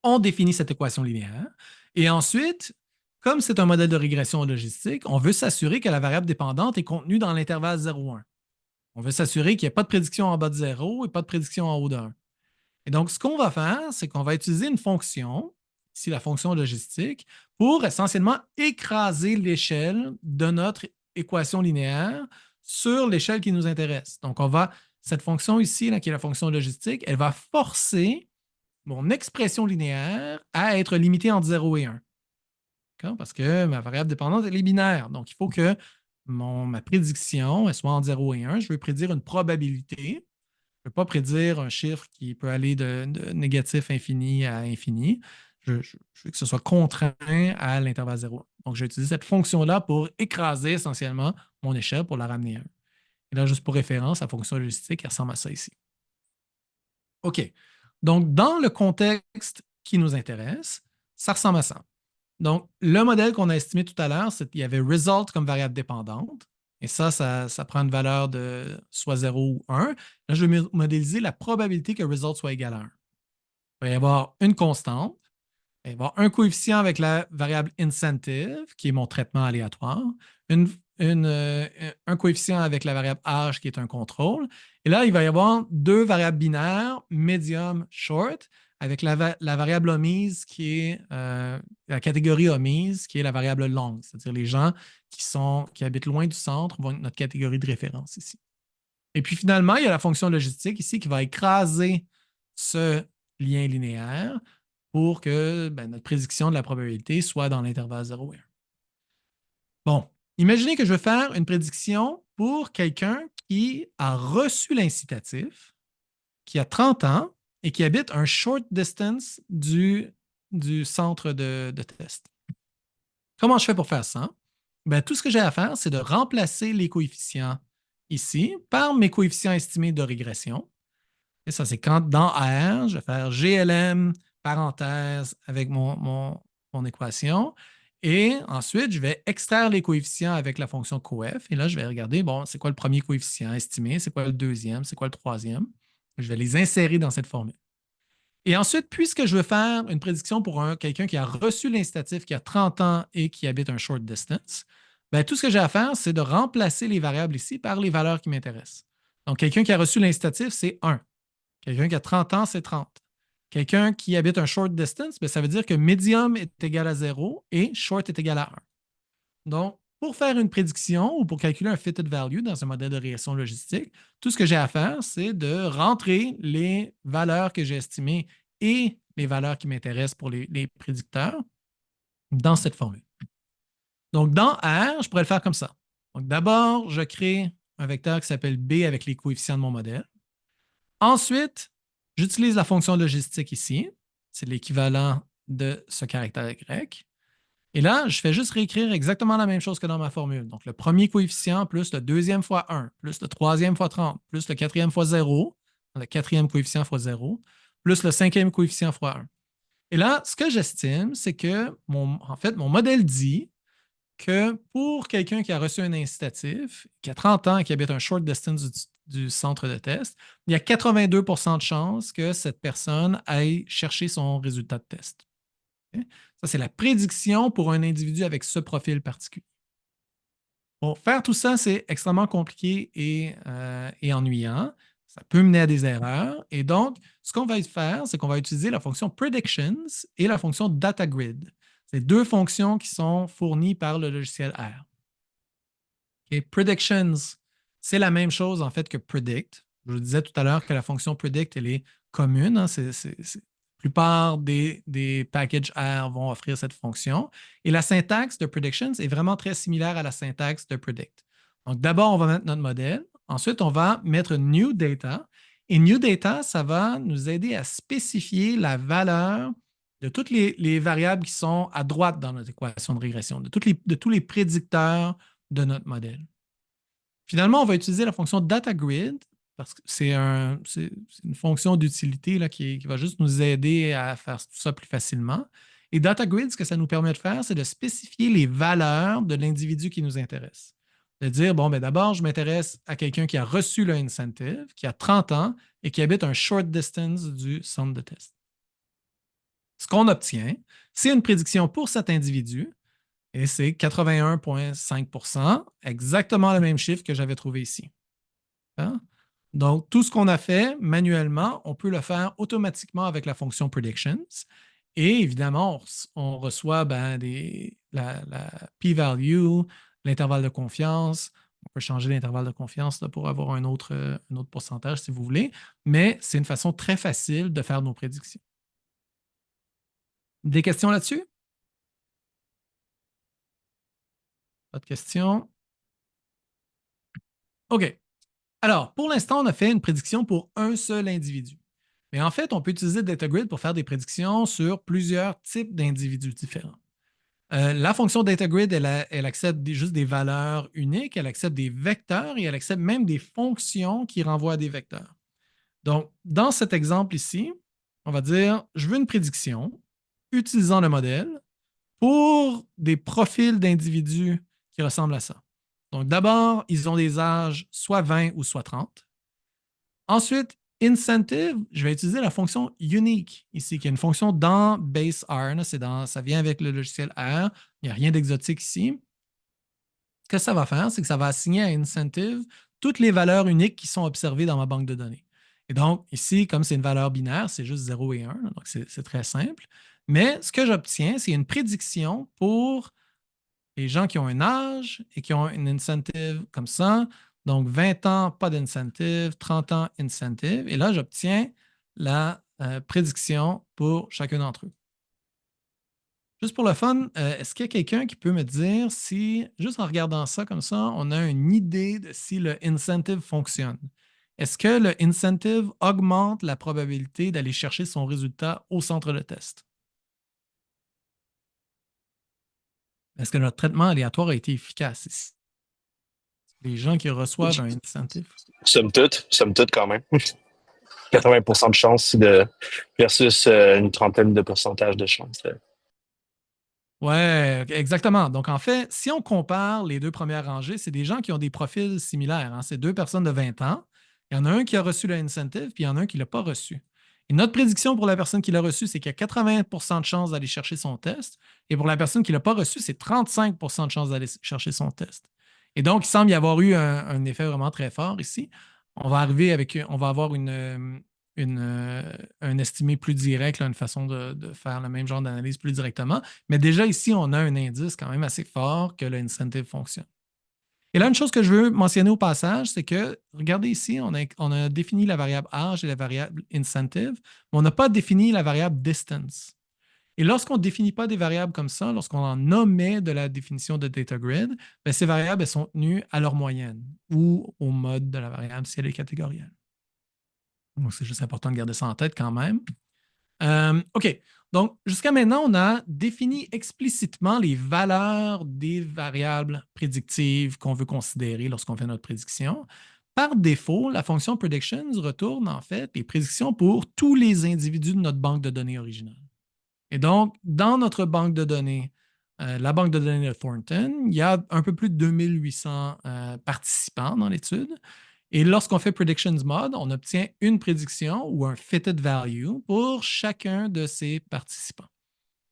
On définit cette équation linéaire. Et ensuite, comme c'est un modèle de régression logistique, on veut s'assurer que la variable dépendante est contenue dans l'intervalle 0,1. On veut s'assurer qu'il n'y ait pas de prédiction en bas de 0 et pas de prédiction en haut de 1. Et donc, ce qu'on va faire, c'est qu'on va utiliser une fonction, ici la fonction logistique, pour essentiellement écraser l'échelle de notre équation linéaire sur l'échelle qui nous intéresse. Donc, cette fonction ici, là, qui est la fonction logistique, elle va forcer mon expression linéaire à être limitée entre 0 et 1. Parce que ma variable dépendante, elle est binaire. Donc, il faut que ma prédiction elle soit entre 0 et 1. Je veux prédire une probabilité. Je ne veux pas prédire un chiffre qui peut aller de négatif infini à infini. Je veux que ce soit contraint à l'intervalle 0. Donc, j'ai utilisé cette fonction-là pour écraser essentiellement mon échelle pour la ramener à 1. Et là, juste pour référence, la fonction logistique, elle ressemble à ça ici. OK. Donc, dans le contexte qui nous intéresse, ça ressemble à ça. Donc, le modèle qu'on a estimé tout à l'heure, c'est qu'il y avait result comme variable dépendante. Et ça prend une valeur de soit 0 ou 1. Là, je vais modéliser la probabilité que result soit égal à 1. Il va y avoir une constante. Il va y avoir un coefficient avec la variable incentive, qui est mon traitement aléatoire. Un coefficient avec la variable âge, qui est un contrôle. Et là, il va y avoir deux variables binaires, medium, short, avec la variable omise qui est la catégorie omise, qui est la variable longue, c'est-à-dire les gens qui habitent loin du centre vont être notre catégorie de référence ici. Et puis finalement, il y a la fonction logistique ici qui va écraser ce lien linéaire pour que notre prédiction de la probabilité soit dans l'intervalle 0 et 1. Bon, imaginez que je veux faire une prédiction pour quelqu'un qui a reçu l'incitatif, qui a 30 ans, et qui habite un short distance du centre de test. Comment je fais pour faire ça? Tout ce que j'ai à faire, c'est de remplacer les coefficients ici par mes coefficients estimés de régression. Et ça, c'est quand dans R, je vais faire GLM, parenthèse, avec mon équation. Et ensuite, je vais extraire les coefficients avec la fonction coef. Et là, je vais regarder, bon, c'est quoi le premier coefficient estimé, c'est quoi le deuxième, c'est quoi le troisième. Je vais les insérer dans cette formule. Et ensuite, puisque je veux faire une prédiction pour quelqu'un qui a reçu l'incitatif, qui a 30 ans et qui habite un short distance, tout ce que j'ai à faire, c'est de remplacer les variables ici par les valeurs qui m'intéressent. Donc, quelqu'un qui a reçu l'incitatif, c'est 1. Quelqu'un qui a 30 ans, c'est 30. Quelqu'un qui habite un short distance, ça veut dire que medium est égal à 0 et short est égal à 1. Donc, pour faire une prédiction ou pour calculer un fitted value dans un modèle de régression logistique, tout ce que j'ai à faire, c'est de rentrer les valeurs que j'ai estimées et les valeurs qui m'intéressent pour les prédicteurs dans cette formule. Donc, dans R, je pourrais le faire comme ça. Donc, d'abord, je crée un vecteur qui s'appelle B avec les coefficients de mon modèle. Ensuite, j'utilise la fonction logistique ici. C'est l'équivalent de ce caractère grec. Et là, je fais juste réécrire exactement la même chose que dans ma formule. Donc, le premier coefficient plus le deuxième fois 1, plus le troisième fois 30, plus le quatrième fois 0, le quatrième coefficient fois 0, plus le cinquième coefficient fois 1. Et là, ce que j'estime, c'est que en fait, mon modèle dit que pour quelqu'un qui a reçu un incitatif, qui a 30 ans et qui habite un short distance du centre de test, il y a 82 % de chances que cette personne aille chercher son résultat de test. Okay? Ça, c'est la prédiction pour un individu avec ce profil particulier. Bon, faire tout ça, c'est extrêmement compliqué et ennuyant. Ça peut mener à des erreurs. Et donc, ce qu'on va faire, c'est qu'on va utiliser la fonction predictions et la fonction datagrid. C'est deux fonctions qui sont fournies par le logiciel R. Okay? Predictions, c'est la même chose en fait que predict. Je vous disais tout à l'heure que la fonction predict, elle est commune. Hein? La plupart des packages R vont offrir cette fonction. Et la syntaxe de predictions est vraiment très similaire à la syntaxe de predict. Donc, d'abord, on va mettre notre modèle. Ensuite, on va mettre new data. Et new data, ça va nous aider à spécifier la valeur de toutes les variables qui sont à droite dans notre équation de régression, de tous les prédicteurs de notre modèle. Finalement, on va utiliser la fonction datagrid parce que c'est une fonction d'utilité qui va juste nous aider à faire tout ça plus facilement. Et datagrid, ce que ça nous permet de faire, c'est de spécifier les valeurs de l'individu qui nous intéresse. De dire, bon, d'abord, je m'intéresse à quelqu'un qui a reçu le incentive, qui a 30 ans et qui habite un short distance du centre de test. Ce qu'on obtient, c'est une prédiction pour cet individu, et c'est 81,5 %, exactement le même chiffre que j'avais trouvé ici. Hein? Donc, tout ce qu'on a fait manuellement, on peut le faire automatiquement avec la fonction predictions. Et évidemment, on reçoit la p-value, l'intervalle de confiance. On peut changer l'intervalle de confiance là, pour avoir un autre pourcentage si vous voulez, mais c'est une façon très facile de faire nos prédictions. Des questions là-dessus? Pas de questions? OK. Alors, pour l'instant, on a fait une prédiction pour un seul individu. Mais en fait, on peut utiliser DataGrid pour faire des prédictions sur plusieurs types d'individus différents. La fonction DataGrid, elle accepte juste des valeurs uniques, elle accepte des vecteurs et elle accepte même des fonctions qui renvoient à des vecteurs. Donc, dans cet exemple ici, on va dire, je veux une prédiction utilisant le modèle pour des profils d'individus qui ressemblent à ça. Donc, d'abord, ils ont des âges soit 20 ou soit 30. Ensuite, incentive, je vais utiliser la fonction unique ici, qui est une fonction dans base R. Ça vient avec le logiciel R. Il n'y a rien d'exotique ici. Ce que ça va faire, c'est que ça va assigner à incentive toutes les valeurs uniques qui sont observées dans ma banque de données. Et donc, ici, comme c'est une valeur binaire, c'est juste 0 et 1, donc c'est très simple. Mais ce que j'obtiens, c'est une prédiction pour les gens qui ont un âge et qui ont une incentive comme ça. Donc, 20 ans, pas d'incentive, 30 ans, incentive. Et là, j'obtiens la prédiction pour chacun d'entre eux. Juste pour le fun, est-ce qu'il y a quelqu'un qui peut me dire si, juste en regardant ça comme ça, on a une idée de si le incentive fonctionne? Est-ce que le incentive augmente la probabilité d'aller chercher son résultat au centre de test? Est-ce que notre traitement aléatoire a été efficace ici? Les gens qui reçoivent un incentive? Somme toute quand même. 80% de chance versus une trentaine de pourcentage de chance. Oui, exactement. Donc, en fait, si on compare les deux premières rangées, c'est des gens qui ont des profils similaires. Hein. C'est deux personnes de 20 ans. Il y en a un qui a reçu le incentive, puis il y en a un qui ne l'a pas reçu. Et notre prédiction pour la personne qui l'a reçu, c'est qu'il y a 80% de chances d'aller chercher son test. Et pour la personne qui ne l'a pas reçu, c'est 35% de chances d'aller chercher son test. Et donc, il semble y avoir eu un effet vraiment très fort ici. On va avoir un estimé plus direct, là, une façon de faire le même genre d'analyse plus directement. Mais déjà ici, on a un indice quand même assez fort que l'incentive fonctionne. Et là, une chose que je veux mentionner au passage, c'est que, regardez ici, on a défini la variable âge et la variable incentive, mais on n'a pas défini la variable distance. Et lorsqu'on ne définit pas des variables comme ça, lorsqu'on en omet de la définition de DataGrid, bien, ces variables elles sont tenues à leur moyenne ou au mode de la variable si elle est catégorielle. Donc, c'est juste important de garder ça en tête quand même. OK. Donc, jusqu'à maintenant, on a défini explicitement les valeurs des variables prédictives qu'on veut considérer lorsqu'on fait notre prédiction. Par défaut, la fonction predictions retourne en fait les prédictions pour tous les individus de notre banque de données originale. Et donc, dans notre banque de données, la banque de données de Thornton, il y a un peu plus de 2800 participants dans l'étude. Et lorsqu'on fait Predictions Mode, on obtient une prédiction ou un fitted value pour chacun de ces participants,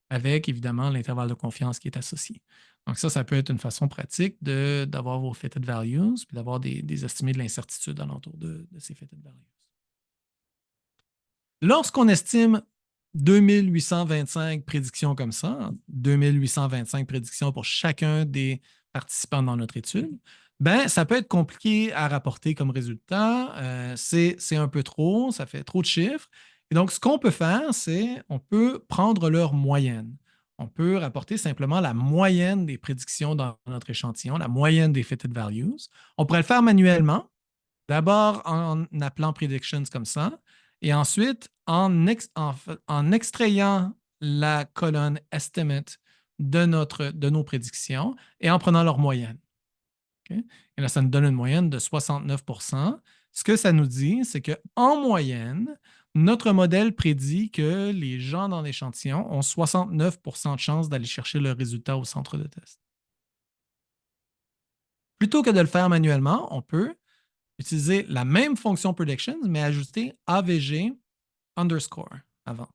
avec évidemment l'intervalle de confiance qui est associé. Donc ça peut être une façon pratique d'avoir vos fitted values, puis d'avoir des estimés de l'incertitude alentour de ces fitted values. Lorsqu'on estime 2825 prédictions comme ça, 2825 prédictions pour chacun des participants dans notre étude, ben, ça peut être compliqué à rapporter comme résultat. C'est un peu trop, ça fait trop de chiffres. Et donc, ce qu'on peut faire, c'est on peut prendre leur moyenne. On peut rapporter simplement la moyenne des prédictions dans notre échantillon, la moyenne des fitted values. On pourrait le faire manuellement, d'abord en appelant predictions comme ça, et ensuite en extrayant la colonne estimate de nos prédictions et en prenant leur moyenne. Okay? Et là, ça nous donne une moyenne de 69%. Ce que ça nous dit, c'est qu'en moyenne, notre modèle prédit que les gens dans l'échantillon ont 69% de chances d'aller chercher le résultat au centre de test. Plutôt que de le faire manuellement, on peut utiliser la même fonction predictions, mais ajouter AVG underscore avant.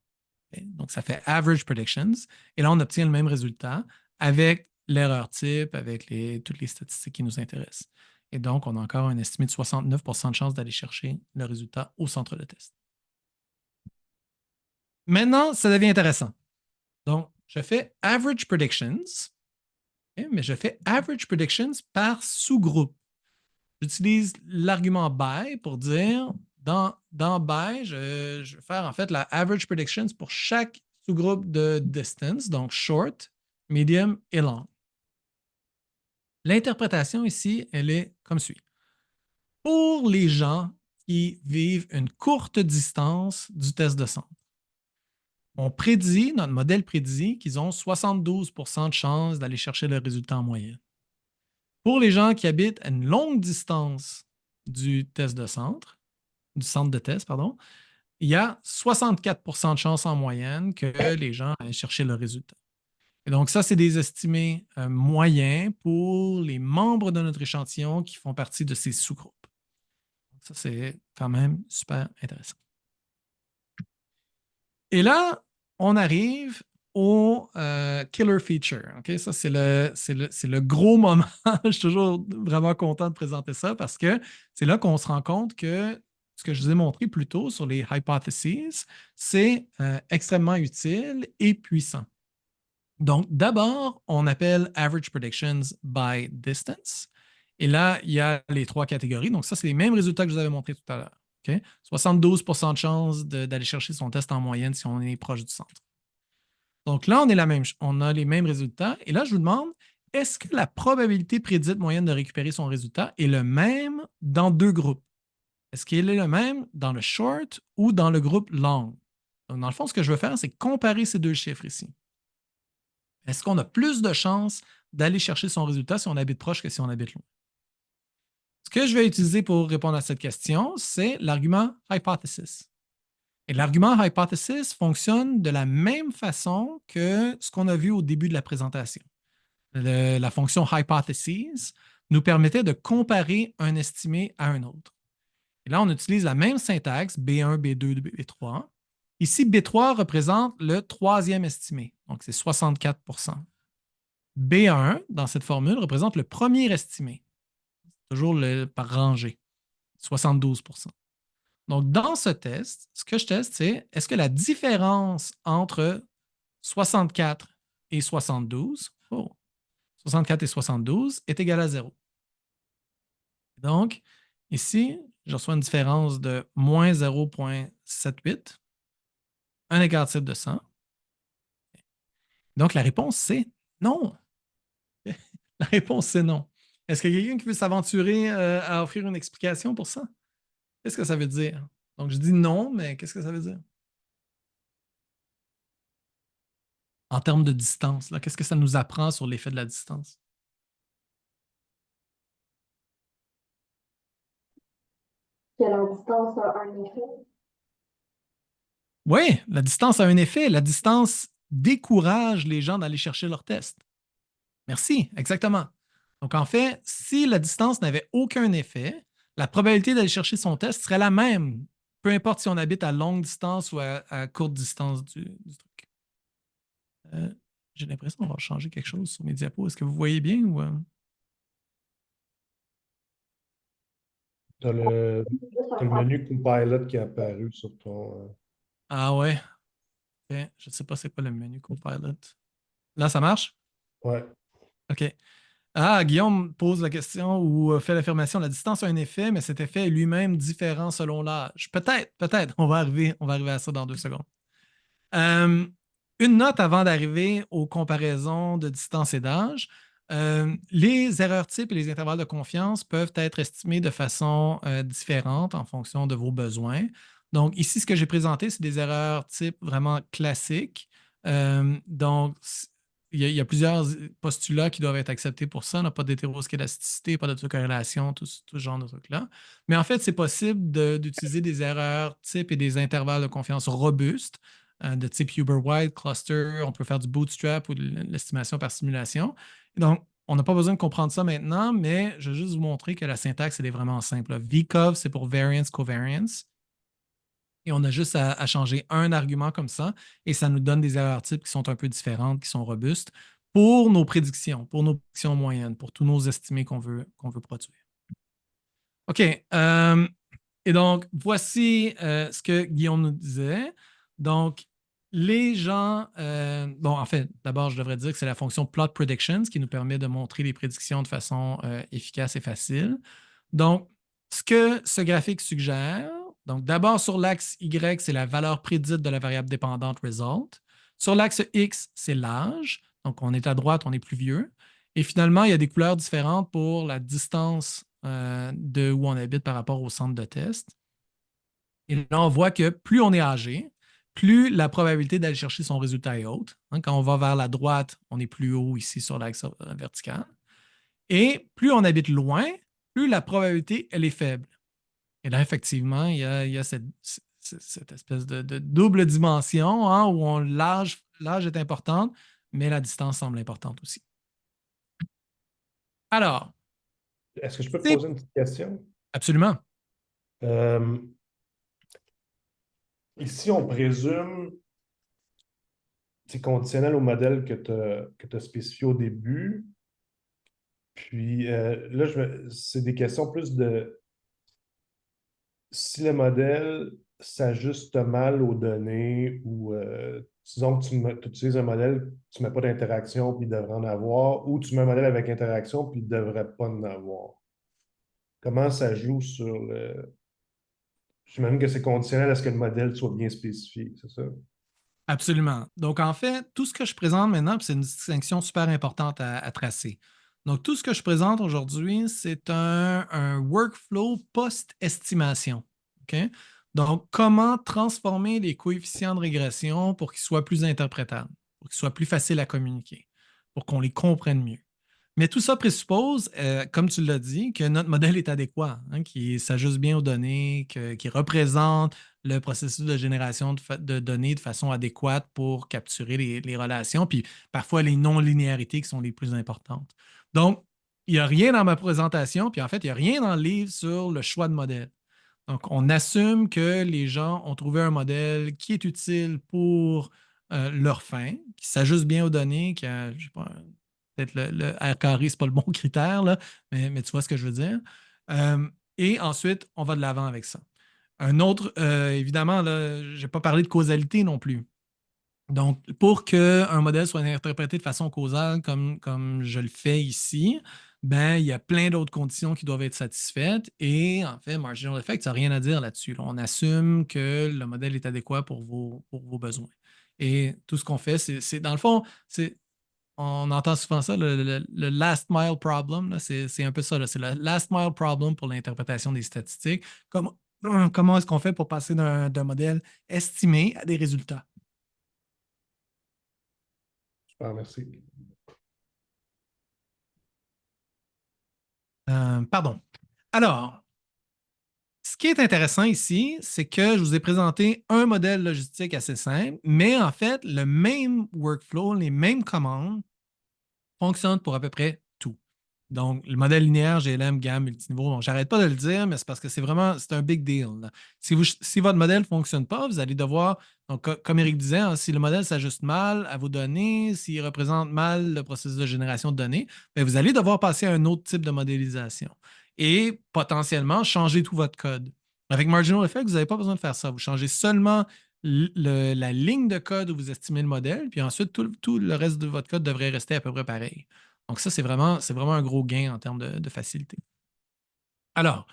Okay? Donc, ça fait average predictions. Et là, on obtient le même résultat avec l'erreur type, avec toutes les statistiques qui nous intéressent. Et donc, on a encore un estimé de 69 % de chance d'aller chercher le résultat au centre de test. Maintenant, ça devient intéressant. Donc, je fais average predictions, okay, mais je fais average predictions par sous-groupe. J'utilise l'argument by pour dire, dans by, je vais faire en fait la average predictions pour chaque sous-groupe de distance, donc short, medium et long. L'interprétation ici, elle est comme suit. Pour les gens qui vivent une courte distance du test de centre, notre modèle prédit qu'ils ont 72 % de chance d'aller chercher le résultat en moyenne. Pour les gens qui habitent à une longue distance du centre de test, pardon, il y a 64 % de chance en moyenne que les gens aillent chercher le résultat. Et donc, ça, c'est des estimés moyens pour les membres de notre échantillon qui font partie de ces sous-groupes. Ça, c'est quand même super intéressant. Et là, on arrive au killer feature. Okay? Ça, c'est le gros moment. Je suis toujours vraiment content de présenter ça parce que c'est là qu'on se rend compte que ce que je vous ai montré plus tôt sur les hypotheses, c'est extrêmement utile et puissant. Donc, d'abord, on appelle average predictions by distance. Et là, il y a les 3 catégories. Donc, ça, c'est les mêmes résultats que je vous avais montrés tout à l'heure. Okay? 72 % de chance d'aller chercher son test en moyenne si on est proche du centre. Donc là, on a les mêmes résultats. Et là, je vous demande, est-ce que la probabilité prédite moyenne de récupérer son résultat est le même dans 2 groupes? Est-ce qu'il est le même dans le short ou dans le groupe long? Donc, dans le fond, ce que je veux faire, c'est comparer ces 2 chiffres ici. Est-ce qu'on a plus de chances d'aller chercher son résultat si on habite proche que si on habite loin? Ce que je vais utiliser pour répondre à cette question, c'est l'argument hypothesis. Et l'argument hypothesis fonctionne de la même façon que ce qu'on a vu au début de la présentation. La fonction hypothesis nous permettait de comparer un estimé à un autre. Et là, on utilise la même syntaxe, B1, B2, B3. Ici, B3 représente le 3e estimé, donc c'est 64 %. B1, dans cette formule, représente le premier estimé, toujours par rangée, 72 %. Donc, dans ce test, ce que je teste, c'est est-ce que la différence entre 64 et 72, 64 et 72 est égale à 0. Donc, ici, je reçois une différence de moins 0,78, un écart type de 100. Donc, la réponse, c'est non. La réponse, c'est non. Est-ce qu'il y a quelqu'un qui veut s'aventurer à offrir une explication pour ça? Qu'est-ce que ça veut dire? Donc, je dis non, mais qu'est-ce que ça veut dire? En termes de distance, qu'est-ce que ça nous apprend sur l'effet de la distance? Que la distance a un effet. Oui, la distance a un effet. La distance décourage les gens d'aller chercher leur test. Merci, exactement. Donc, en fait, si la distance n'avait aucun effet, la probabilité d'aller chercher son test serait la même, peu importe si on habite à longue distance ou à courte distance du truc. J'ai l'impression qu'on va changer quelque chose sur mes diapos. Est-ce que vous voyez bien ou... Tu as le menu Copilot qui est apparu sur ton. Ah ouais. Okay. Je ne sais pas c'est quoi le menu Copilot. Là, ça marche? Ouais. OK. Ah, Guillaume pose la question ou fait l'affirmation, la distance a un effet, mais cet effet est lui-même différent selon l'âge. Peut-être. On va arriver à ça dans 2 secondes. Une note avant d'arriver aux comparaisons de distance et d'âge. Les erreurs types et les intervalles de confiance peuvent être estimés de façon différente en fonction de vos besoins. Donc, ici, ce que j'ai présenté, c'est des erreurs types vraiment classiques. Donc, il y a plusieurs postulats qui doivent être acceptés pour ça. On n'a pas d'hétéroscédasticité, pas d'autocorrélation, tout ce genre de trucs-là. Mais en fait, c'est possible d'utiliser des erreurs types et des intervalles de confiance robustes de type Uber-White, cluster. On peut faire du bootstrap ou de l'estimation par simulation. Donc, on n'a pas besoin de comprendre ça maintenant, mais je vais juste vous montrer que la syntaxe, elle est vraiment simple. VCOV, c'est pour variance, covariance. Et on a juste à changer un argument comme ça, et ça nous donne des erreurs types qui sont un peu différentes, qui sont robustes pour nos prédictions moyennes, pour tous nos estimés qu'on veut produire. OK. Et donc, voici ce que Guillaume nous disait. Donc, les gens, bon, en fait, d'abord, je devrais dire que c'est la fonction plot predictions qui nous permet de montrer les prédictions de façon efficace et facile. Donc, ce que ce graphique suggère, donc d'abord sur l'axe Y, c'est la valeur prédite de la variable dépendante result. Sur l'axe X, c'est l'âge. Donc, on est à droite, on est plus vieux. Et finalement, il y a des couleurs différentes pour la distance de où on habite par rapport au centre de test. Et là, on voit que plus on est âgé, plus la probabilité d'aller chercher son résultat est haute. Hein, quand on va vers la droite, on est plus haut ici sur l'axe vertical. Et plus on habite loin, plus la probabilité, elle est faible. Et là, effectivement, il y a cette espèce de double dimension hein, où l'âge est important, mais la distance semble importante aussi. Alors, Est-ce que je peux te poser une petite question? Absolument. Ici, on présume, c'est conditionnel au modèle que tu as spécifié au début. Puis là, c'est des questions plus de si le modèle s'ajuste mal aux données ou disons que tu utilises un modèle, tu ne mets pas d'interaction puis il devrait en avoir, ou tu mets un modèle avec interaction puis il ne devrait pas en avoir. Comment ça joue sur le. J'imagine que c'est conditionnel à ce que le modèle soit bien spécifié, c'est ça? Absolument. Donc, en fait, tout ce que je présente maintenant, c'est une distinction super importante à tracer. Donc, tout ce que je présente aujourd'hui, c'est un workflow post-estimation. OK? Donc, comment transformer les coefficients de régression pour qu'ils soient plus interprétables, pour qu'ils soient plus faciles à communiquer, pour qu'on les comprenne mieux. Mais tout ça présuppose, comme tu l'as dit, que notre modèle est adéquat, hein, qu'il s'ajuste bien aux données, qu'il représente le processus de génération de données de façon adéquate pour capturer les relations, puis parfois les non-linéarités qui sont les plus importantes. Donc, il n'y a rien dans ma présentation, puis en fait, il n'y a rien dans le livre sur le choix de modèle. Donc, on assume que les gens ont trouvé un modèle qui est utile pour leur fin, qui s'ajuste bien aux données, qui a, je sais pas, peut-être le R carré, ce n'est pas le bon critère, là, mais tu vois ce que je veux dire. Et ensuite, on va de l'avant avec ça. Un autre, évidemment, je n'ai pas parlé de causalité non plus. Donc, pour qu'un modèle soit interprété de façon causale comme je le fais ici, ben, il y a plein d'autres conditions qui doivent être satisfaites. Et en fait, marginal effect, ça n'a rien à dire là-dessus. Là. On assume que le modèle est adéquat pour vos besoins. Et tout ce qu'on fait, c'est dans le fond, on entend souvent ça, le last mile problem. C'est un peu ça. C'est le last mile problem pour l'interprétation des statistiques. Comment est-ce qu'on fait pour passer d'un modèle estimé à des résultats? Super, merci. Pardon. Alors, ce qui est intéressant ici, c'est que je vous ai présenté un modèle logistique assez simple, mais en fait, le même workflow, les mêmes commandes fonctionnent pour à peu près tout. Donc, le modèle linéaire, GLM, gamme, multiniveau, bon, j'arrête pas de le dire, mais c'est parce que c'est un big deal. Là. Si votre modèle ne fonctionne pas, vous allez devoir, donc, comme Eric disait, hein, si le modèle s'ajuste mal à vos données, s'il représente mal le processus de génération de données, bien, vous allez devoir passer à un autre type de modélisation et potentiellement changer tout votre code. Avec Marginal Effect, vous n'avez pas besoin de faire ça. Vous changez seulement la ligne de code où vous estimez le modèle, puis ensuite, tout le reste de votre code devrait rester à peu près pareil. Donc, ça, c'est vraiment un gros gain en termes de facilité. Alors,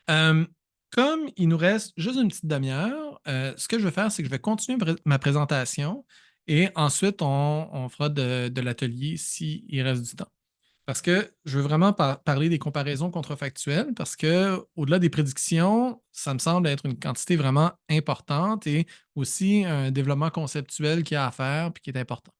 comme il nous reste juste une petite demi-heure, ce que je vais faire, c'est que je vais continuer ma présentation et ensuite, on fera de l'atelier s'il reste du temps. Parce que je veux vraiment parler des comparaisons contrefactuelles parce que, au-delà des prédictions, ça me semble être une quantité vraiment importante et aussi un développement conceptuel qu'il y a à faire et qui est important.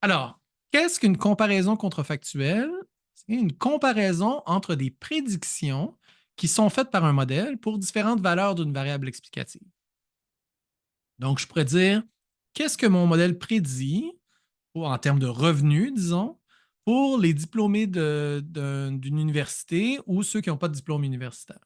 Alors, qu'est-ce qu'une comparaison contrefactuelle? C'est une comparaison entre des prédictions qui sont faites par un modèle pour différentes valeurs d'une variable explicative. Donc, je pourrais dire, qu'est-ce que mon modèle prédit, en termes de revenus, disons, pour les diplômés d'une université ou ceux qui n'ont pas de diplôme universitaire.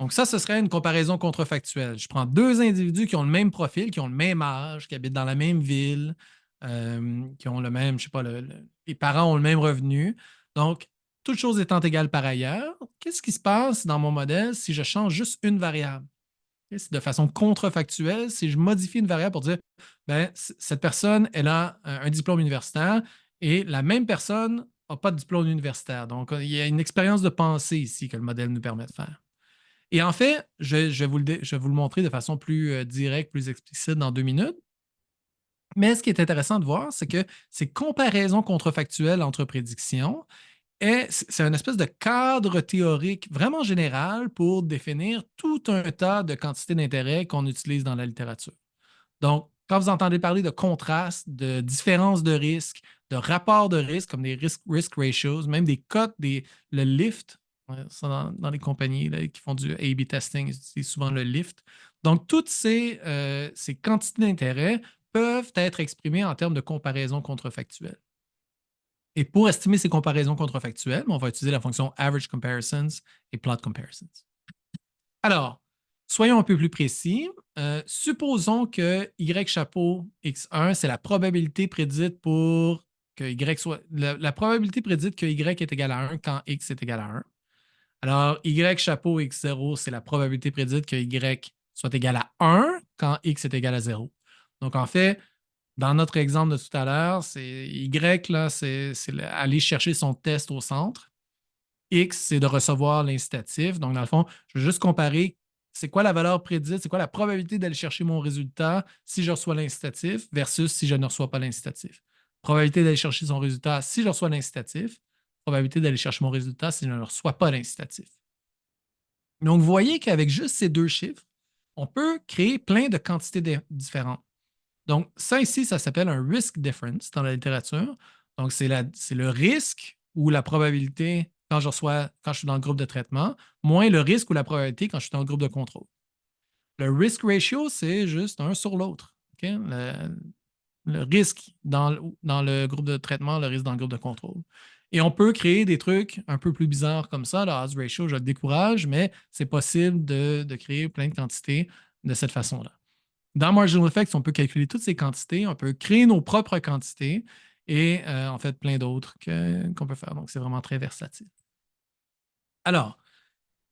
Donc ça, ce serait une comparaison contrefactuelle. Je prends deux individus qui ont le même profil, qui ont le même âge, qui habitent dans la même ville, qui ont le même, je sais pas, les parents ont le même revenu. Donc, toutes choses étant égales par ailleurs, qu'est-ce qui se passe dans mon modèle si je change juste une variable? De façon contrefactuelle, si je modifie une variable pour dire, ben, cette personne, elle a un diplôme universitaire et la même personne n'a pas de diplôme universitaire. Donc, il y a une expérience de pensée ici que le modèle nous permet de faire. Et en fait, je vais vous le montrer de façon plus directe, plus explicite dans 2 minutes. Mais ce qui est intéressant de voir, c'est que ces comparaisons contrefactuelles entre prédictions, c'est une espèce de cadre théorique vraiment général pour définir tout un tas de quantités d'intérêt qu'on utilise dans la littérature. Donc, quand vous entendez parler de contraste, de différence de risque, de rapport de risque, comme des risk ratios, même des cotes, le lift, ça dans les compagnies là, qui font du A/B testing, c'est souvent le lift. Donc, toutes ces quantités d'intérêt peuvent être exprimées en termes de comparaison contrefactuelle. Et pour estimer ces comparaisons contrefactuelles, on va utiliser la fonction average comparisons et plot comparisons. Alors, soyons un peu plus précis. Supposons que Y chapeau X1, c'est la probabilité prédite pour que Y soit. La probabilité prédite que Y est égal à 1 quand X est égal à 1. Alors, Y chapeau X0, c'est la probabilité prédite que Y soit égal à 1 quand X est égal à 0. Donc, en fait, dans notre exemple de tout à l'heure, c'est Y, là, c'est aller chercher son test au centre. X, c'est de recevoir l'incitatif. Donc, dans le fond, je veux juste comparer c'est quoi la valeur prédite, c'est quoi la probabilité d'aller chercher mon résultat si je reçois l'incitatif versus si je ne reçois pas l'incitatif. Probabilité d'aller chercher son résultat si je reçois l'incitatif. Probabilité d'aller chercher mon résultat si je ne reçois pas l'incitatif. Donc, vous voyez qu'avec juste ces deux chiffres, on peut créer plein de quantités différentes. Donc, ça ici, ça s'appelle un risk difference dans la littérature. Donc, c'est le risque ou la probabilité quand je suis dans le groupe de traitement, moins le risque ou la probabilité quand je suis dans le groupe de contrôle. Le risk ratio, c'est juste un sur l'autre. Okay? Le risque dans le groupe de traitement, le risque dans le groupe de contrôle. Et on peut créer des trucs un peu plus bizarres comme ça. Le odds ratio, je le décourage, mais c'est possible de créer plein de quantités de cette façon-là. Dans Marginal Effects, on peut calculer toutes ces quantités, on peut créer nos propres quantités et en fait plein d'autres qu'on peut faire. Donc, c'est vraiment très versatile. Alors,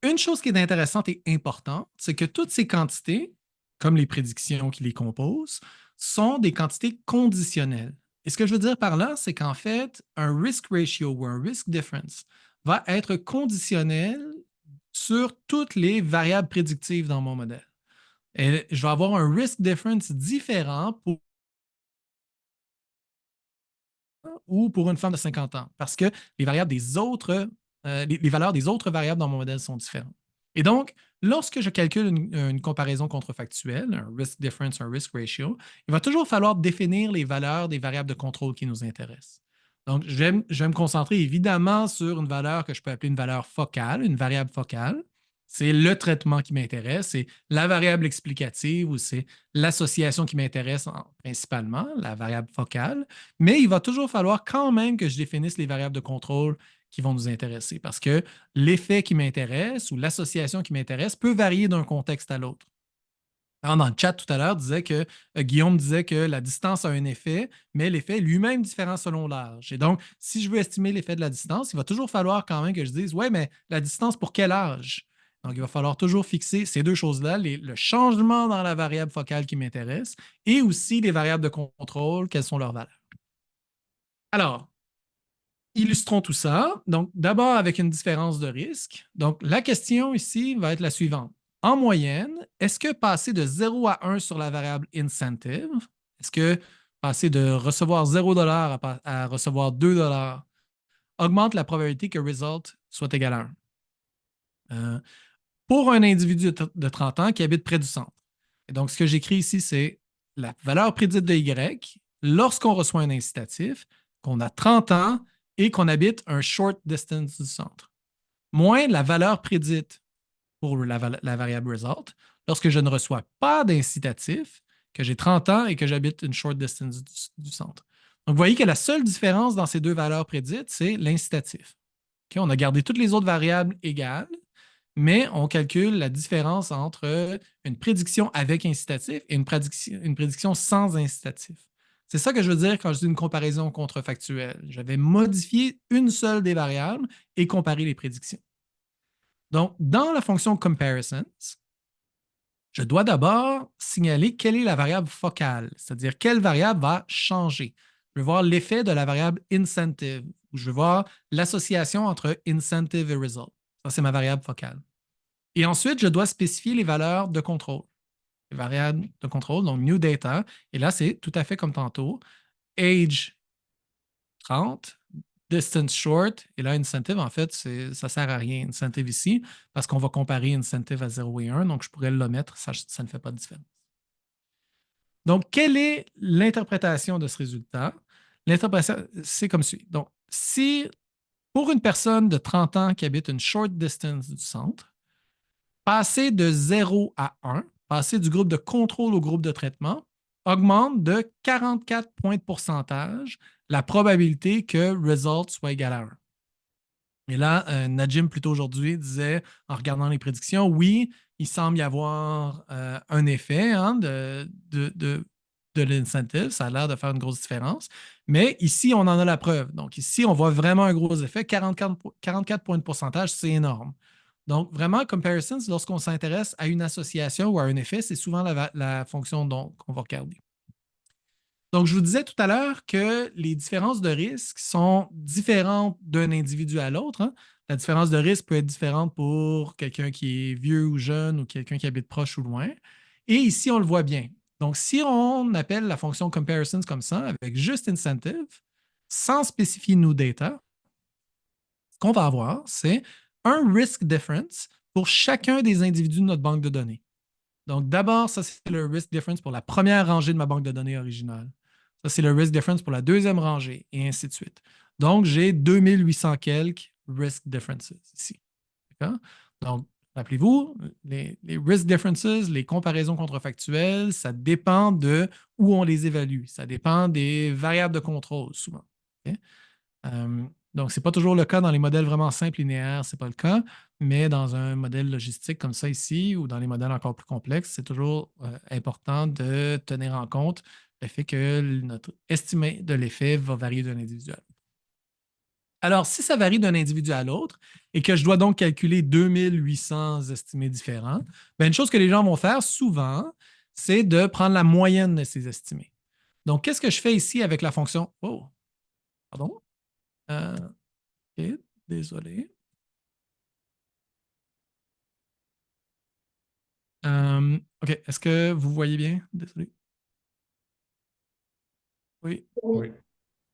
une chose qui est intéressante et importante, c'est que toutes ces quantités, comme les prédictions qui les composent, sont des quantités conditionnelles. Et ce que je veux dire par là, c'est qu'en fait, un risk ratio ou un risk difference va être conditionnel sur toutes les variables prédictives dans mon modèle. Et je vais avoir un risk difference différent pour une femme de 50 ans parce que les variables des autres, les valeurs des autres variables dans mon modèle sont différentes. Et donc, lorsque je calcule une comparaison contrefactuelle, un risk difference, un risk ratio, il va toujours falloir définir les valeurs des variables de contrôle qui nous intéressent. Donc, je vais me concentrer évidemment sur une valeur que je peux appeler une valeur focale, une variable focale. C'est le traitement qui m'intéresse, c'est la variable explicative ou c'est l'association qui m'intéresse principalement, la variable focale. Mais il va toujours falloir quand même que je définisse les variables de contrôle qui vont nous intéresser parce que l'effet qui m'intéresse ou l'association qui m'intéresse peut varier d'un contexte à l'autre. Alors, dans le chat tout à l'heure, Guillaume disait que la distance a un effet, mais l'effet est lui-même différent selon l'âge. Et donc, si je veux estimer l'effet de la distance, il va toujours falloir quand même que je dise, ouais, mais la distance pour quel âge? Donc, il va falloir toujours fixer ces deux choses-là, le changement dans la variable focale qui m'intéresse et aussi les variables de contrôle, quelles sont leurs valeurs. Alors, illustrons tout ça. Donc, d'abord avec une différence de risque. Donc, la question ici va être la suivante. En moyenne, est-ce que passer de 0 à 1 sur la variable incentive, est-ce que passer de recevoir 0 $ à recevoir 2 $ augmente la probabilité que result soit égal à 1? Pour un individu de 30 ans qui habite près du centre. Et donc, ce que j'écris ici, c'est la valeur prédite de Y lorsqu'on reçoit un incitatif, qu'on a 30 ans et qu'on habite un short distance du centre, moins la valeur prédite pour la variable result lorsque je ne reçois pas d'incitatif, que j'ai 30 ans et que j'habite une short distance du centre. Donc, vous voyez que la seule différence dans ces deux valeurs prédites, c'est l'incitatif. Okay, on a gardé toutes les autres variables égales, mais on calcule la différence entre une prédiction avec incitatif et une prédiction sans incitatif. C'est ça que je veux dire quand je dis une comparaison contrefactuelle. Je vais modifier une seule des variables et comparer les prédictions. Donc, dans la fonction comparisons, je dois d'abord signaler quelle est la variable focale, c'est-à-dire quelle variable va changer. Je veux voir l'effet de la variable incentive, ou je veux voir l'association entre incentive et result. Ça, c'est ma variable focale. Et ensuite, je dois spécifier les valeurs de contrôle. Les variables de contrôle, donc new data. Et là, c'est tout à fait comme tantôt. Age 30, distance short. Et là, incentive, en fait, ça ne sert à rien, incentive ici, parce qu'on va comparer incentive à 0 et 1. Donc, je pourrais l'omettre. Ça ne fait pas de différence. Donc, quelle est l'interprétation de ce résultat? L'interprétation, c'est comme suit. Donc, si pour une personne de 30 ans qui habite une short distance du centre, passer de 0 à 1, passer du groupe de contrôle au groupe de traitement, augmente de 44 points de pourcentage la probabilité que result soit égal à 1. Et là, Najim, plus tôt aujourd'hui, disait, en regardant les prédictions, oui, il semble y avoir un effet de l'incentive. Ça a l'air de faire une grosse différence. Mais ici, on en a la preuve. Donc ici, on voit vraiment un gros effet. 44 points de pourcentage, c'est énorme. Donc, vraiment, comparisons, lorsqu'on s'intéresse à une association ou à un effet, c'est souvent la fonction qu'on va regarder. Donc, je vous disais tout à l'heure que les différences de risque sont différentes d'un individu à l'autre. Hein. La différence de risque peut être différente pour quelqu'un qui est vieux ou jeune ou quelqu'un qui habite proche ou loin. Et ici, on le voit bien. Donc, si on appelle la fonction comparisons comme ça, avec juste incentive, sans spécifier new data, ce qu'on va avoir, c'est un risk difference pour chacun des individus de notre banque de données. Donc, d'abord, ça, c'est le risk difference pour la première rangée de ma banque de données originale. Ça, c'est le risk difference pour la deuxième rangée, et ainsi de suite. Donc, j'ai 2800 quelques risk differences ici. D'accord? Donc, rappelez-vous, les risk differences, les comparaisons contrefactuelles, ça dépend de où on les évalue. Ça dépend des variables de contrôle, souvent. Okay? Donc, ce n'est pas toujours le cas dans les modèles vraiment simples linéaires, ce n'est pas le cas, mais dans un modèle logistique comme ça ici, ou dans les modèles encore plus complexes, c'est toujours important de tenir en compte le fait que notre estimé de l'effet va varier d'un individu à l'autre. Alors, si ça varie d'un individu à l'autre et que je dois donc calculer 2800 estimés différents, bien, une chose que les gens vont faire souvent, c'est de prendre la moyenne de ces estimés. Donc, qu'est-ce que je fais ici avec la fonction? Oh, pardon. OK, désolé. OK, est-ce que vous voyez bien? Désolé. Oui. Oui.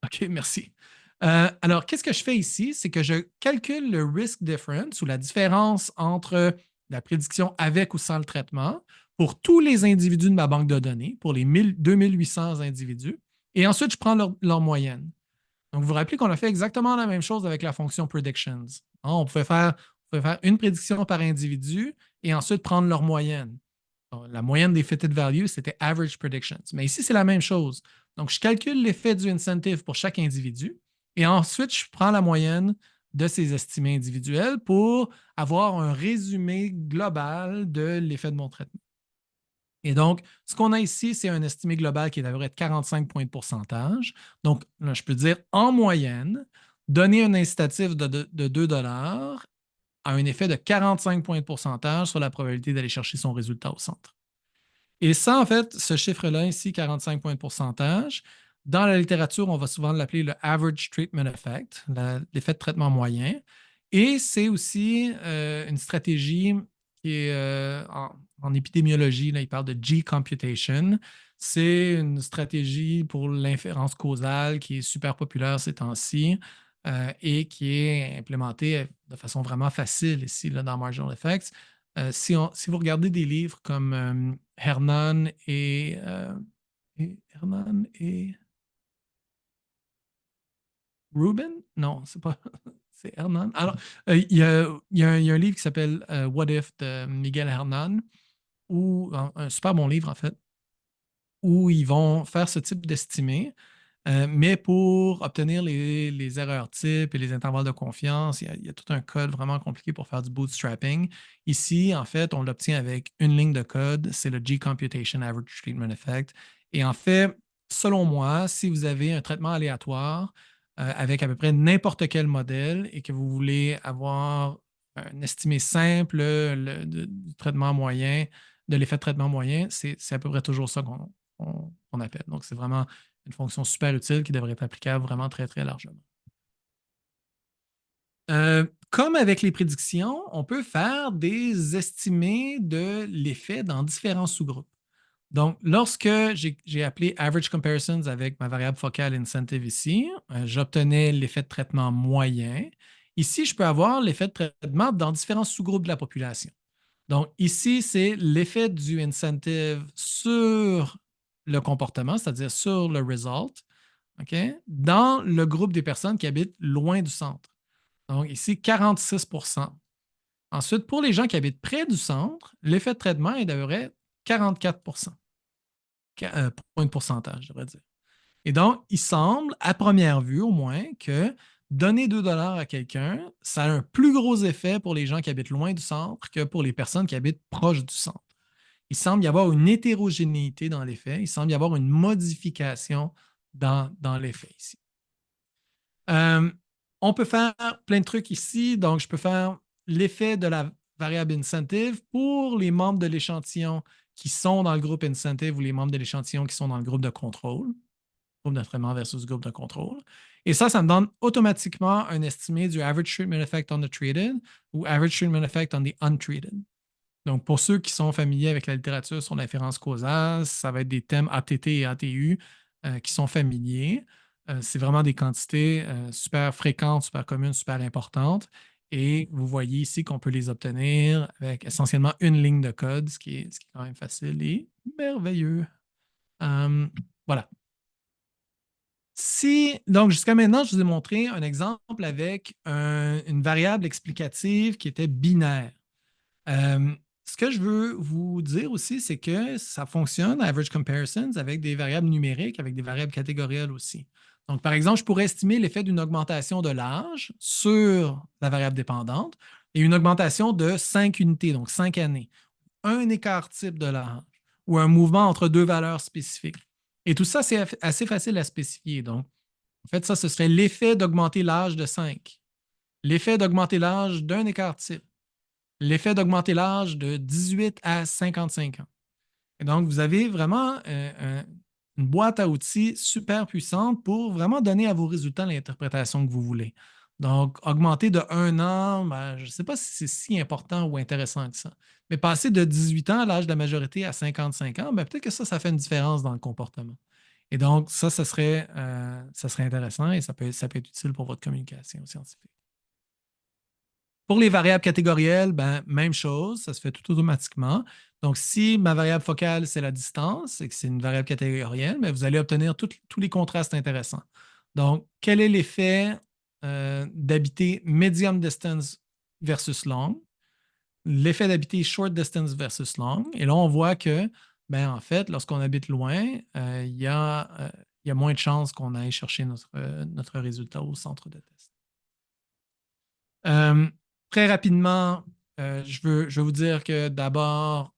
OK, merci. Alors, qu'est-ce que je fais ici? C'est que je calcule le risk difference ou la différence entre la prédiction avec ou sans le traitement pour tous les individus de ma banque de données, pour les 2800 individus, et ensuite, je prends leur moyenne. Donc, vous vous rappelez qu'on a fait exactement la même chose avec la fonction predictions. Hein, on pouvait faire une prédiction par individu et ensuite prendre leur moyenne. Donc, la moyenne des fitted values, c'était average predictions. Mais ici, c'est la même chose. Donc, je calcule l'effet du incentive pour chaque individu et ensuite, je prends la moyenne de ces estimés individuels pour avoir un résumé global de l'effet de mon traitement. Et donc, ce qu'on a ici, c'est un estimé global qui devrait être 45 points de pourcentage. Donc, là, je peux dire en moyenne, donner un incitatif de 2 $ a un effet de 45 points de pourcentage sur la probabilité d'aller chercher son résultat au centre. Et ça, en fait, ce chiffre-là ici, 45 points de pourcentage, dans la littérature, on va souvent l'appeler le average treatment effect, l'effet de traitement moyen. Et c'est aussi une stratégie qui est en épidémiologie, là, il parle de G-computation. C'est une stratégie pour l'inférence causale qui est super populaire ces temps-ci et qui est implémentée de façon vraiment facile ici là, dans Marginal Effects. Si vous regardez des livres comme Hernan et Rubin? Non, c'est pas. C'est Hernan. Alors, il y a un livre qui s'appelle What If de Miguel Hernan, un super bon livre en fait, où ils vont faire ce type d'estimé Mais pour obtenir les erreurs types et les intervalles de confiance, il y a tout un code vraiment compliqué pour faire du bootstrapping. Ici, en fait, on l'obtient avec une ligne de code, c'est le G-Computation Average Treatment Effect. Et en fait, selon moi, si vous avez un traitement aléatoire avec à peu près n'importe quel modèle et que vous voulez avoir un estimé simple du traitement moyen, de l'effet de traitement moyen, c'est à peu près toujours ça qu'on appelle. Donc, c'est vraiment une fonction super utile qui devrait être applicable vraiment très, très largement. Comme avec les prédictions, on peut faire des estimés de l'effet dans différents sous-groupes. Donc, lorsque j'ai appelé Average Comparisons avec ma variable focale incentive ici, j'obtenais l'effet de traitement moyen. Ici, je peux avoir l'effet de traitement dans différents sous-groupes de la population. Donc, ici, c'est l'effet du incentive sur le comportement, c'est-à-dire sur le result, okay, dans le groupe des personnes qui habitent loin du centre. Donc, ici, 46 %. Ensuite, pour les gens qui habitent près du centre, l'effet de traitement est d'à peu près 44 point de pourcentage, je devrais dire. Et donc, il semble, à première vue au moins, que donner 2 $ à quelqu'un, ça a un plus gros effet pour les gens qui habitent loin du centre que pour les personnes qui habitent proche du centre. Il semble y avoir une hétérogénéité dans l'effet, il semble y avoir une modification dans l'effet ici. On peut faire plein de trucs ici. Donc, je peux faire l'effet de la variable incentive pour les membres de l'échantillon qui sont dans le groupe incentive ou les membres de l'échantillon qui sont dans le groupe de contrôle, groupe de traitement versus groupe de contrôle. Et ça me donne automatiquement un estimé du average treatment effect on the treated ou average treatment effect on the untreated. Donc, pour ceux qui sont familiers avec la littérature sur l'inférence causale, ça va être des thèmes ATT et ATU qui sont familiers. C'est vraiment des quantités super fréquentes, super communes, super importantes. Et vous voyez ici qu'on peut les obtenir avec essentiellement une ligne de code, ce qui est quand même facile et merveilleux. Voilà. Donc, jusqu'à maintenant, je vous ai montré un exemple avec une variable explicative qui était binaire. Ce que je veux vous dire aussi, c'est que ça fonctionne, Average Comparisons, avec des variables numériques, avec des variables catégorielles aussi. Donc, par exemple, je pourrais estimer l'effet d'une augmentation de l'âge sur la variable dépendante et une augmentation de 5 unités, donc 5 années, un écart type de l'âge ou un mouvement entre deux valeurs spécifiques. Et tout ça, c'est assez facile à spécifier. Donc, en fait, ça, ce serait l'effet d'augmenter l'âge de 5, l'effet d'augmenter l'âge d'un écart type, l'effet d'augmenter l'âge de 18 à 55 ans. Et donc, vous avez vraiment une boîte à outils super puissante pour vraiment donner à vos résultats l'interprétation que vous voulez. Donc, augmenter de 1 an, ben, je ne sais pas si c'est si important ou intéressant que ça. Mais passer de 18 ans à l'âge de la majorité à 55 ans, ben, peut-être que ça fait une différence dans le comportement. Et donc, ça serait intéressant et ça peut être utile pour votre communication scientifique. Pour les variables catégorielles, ben, même chose, ça se fait tout automatiquement. Donc, si ma variable focale, c'est la distance et que c'est une variable catégorielle, ben, vous allez obtenir tous les contrastes intéressants. Donc, quel est l'effet d'habiter medium distance versus long? L'effet d'habiter short distance versus long. Et là, on voit que, ben, en fait, lorsqu'on habite loin, il y a moins de chances qu'on aille chercher notre résultat au centre de test. Très rapidement, je veux vous dire que d'abord,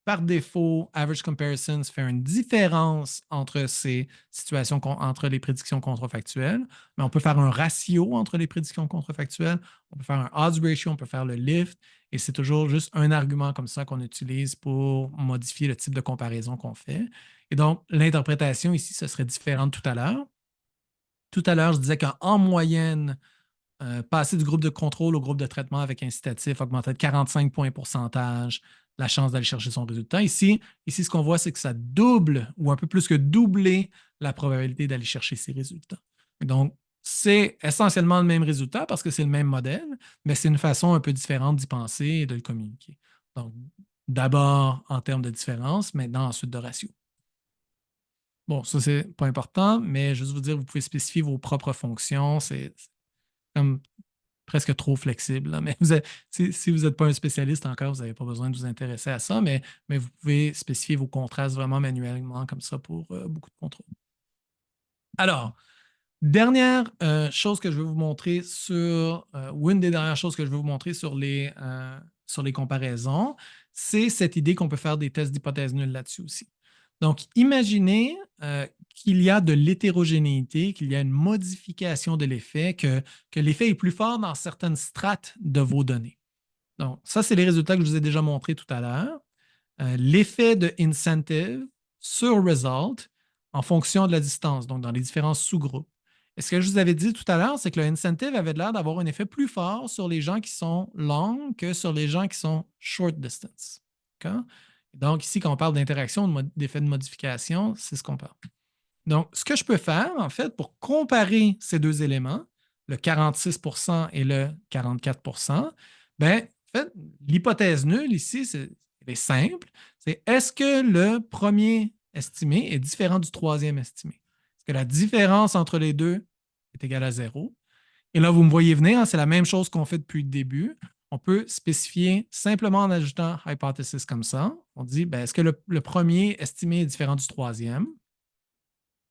par défaut, Average Comparisons fait une différence entre ces situations, entre les prédictions contrefactuelles, mais on peut faire un ratio entre les prédictions contrefactuelles, on peut faire un odds ratio, on peut faire le lift, et c'est toujours juste un argument comme ça qu'on utilise pour modifier le type de comparaison qu'on fait. Et donc, l'interprétation ici, ce serait différent de tout à l'heure. Tout à l'heure, je disais qu'en moyenne, passer du groupe de contrôle au groupe de traitement avec incitatif augmenterait de 45 points pourcentage la chance d'aller chercher son résultat. Ici, ce qu'on voit, c'est que ça double ou un peu plus que doubler la probabilité d'aller chercher ses résultats. Donc, c'est essentiellement le même résultat parce que c'est le même modèle, mais c'est une façon un peu différente d'y penser et de le communiquer. Donc, d'abord en termes de différence, maintenant ensuite de ratio. Bon, ça, c'est pas important, mais juste vous dire, vous pouvez spécifier vos propres fonctions. C'est comme presque trop flexible. Là. Mais si vous n'êtes pas un spécialiste encore, vous n'avez pas besoin de vous intéresser à ça, mais vous pouvez spécifier vos contrastes vraiment manuellement comme ça pour beaucoup de contrôle. Alors, dernière chose que je vais vous montrer ou une des dernières choses que je vais vous montrer sur les comparaisons, c'est cette idée qu'on peut faire des tests d'hypothèse nulle là-dessus aussi. Donc, imaginez qu'il y a de l'hétérogénéité, qu'il y a une modification de l'effet, que l'effet est plus fort dans certaines strates de vos données. Donc, ça, c'est les résultats que je vous ai déjà montrés tout à l'heure. L'effet de incentive sur result en fonction de la distance, donc dans les différents sous-groupes. Et ce que je vous avais dit tout à l'heure, c'est que le incentive avait l'air d'avoir un effet plus fort sur les gens qui sont long que sur les gens qui sont short distance. Okay? Donc, ici, quand on parle d'interaction, d'effet de modification, c'est ce qu'on parle. Donc, ce que je peux faire, en fait, pour comparer ces deux éléments, le 46% et le 44%, bien, en fait, l'hypothèse nulle ici, elle est simple. C'est est-ce que le premier estimé est différent du troisième estimé? Est-ce que la différence entre les deux est égale à 0? Et là, vous me voyez venir, hein, c'est la même chose qu'on fait depuis le début. On peut spécifier simplement en ajoutant hypothesis comme ça. On dit, ben, est-ce que le premier estimé est différent du troisième?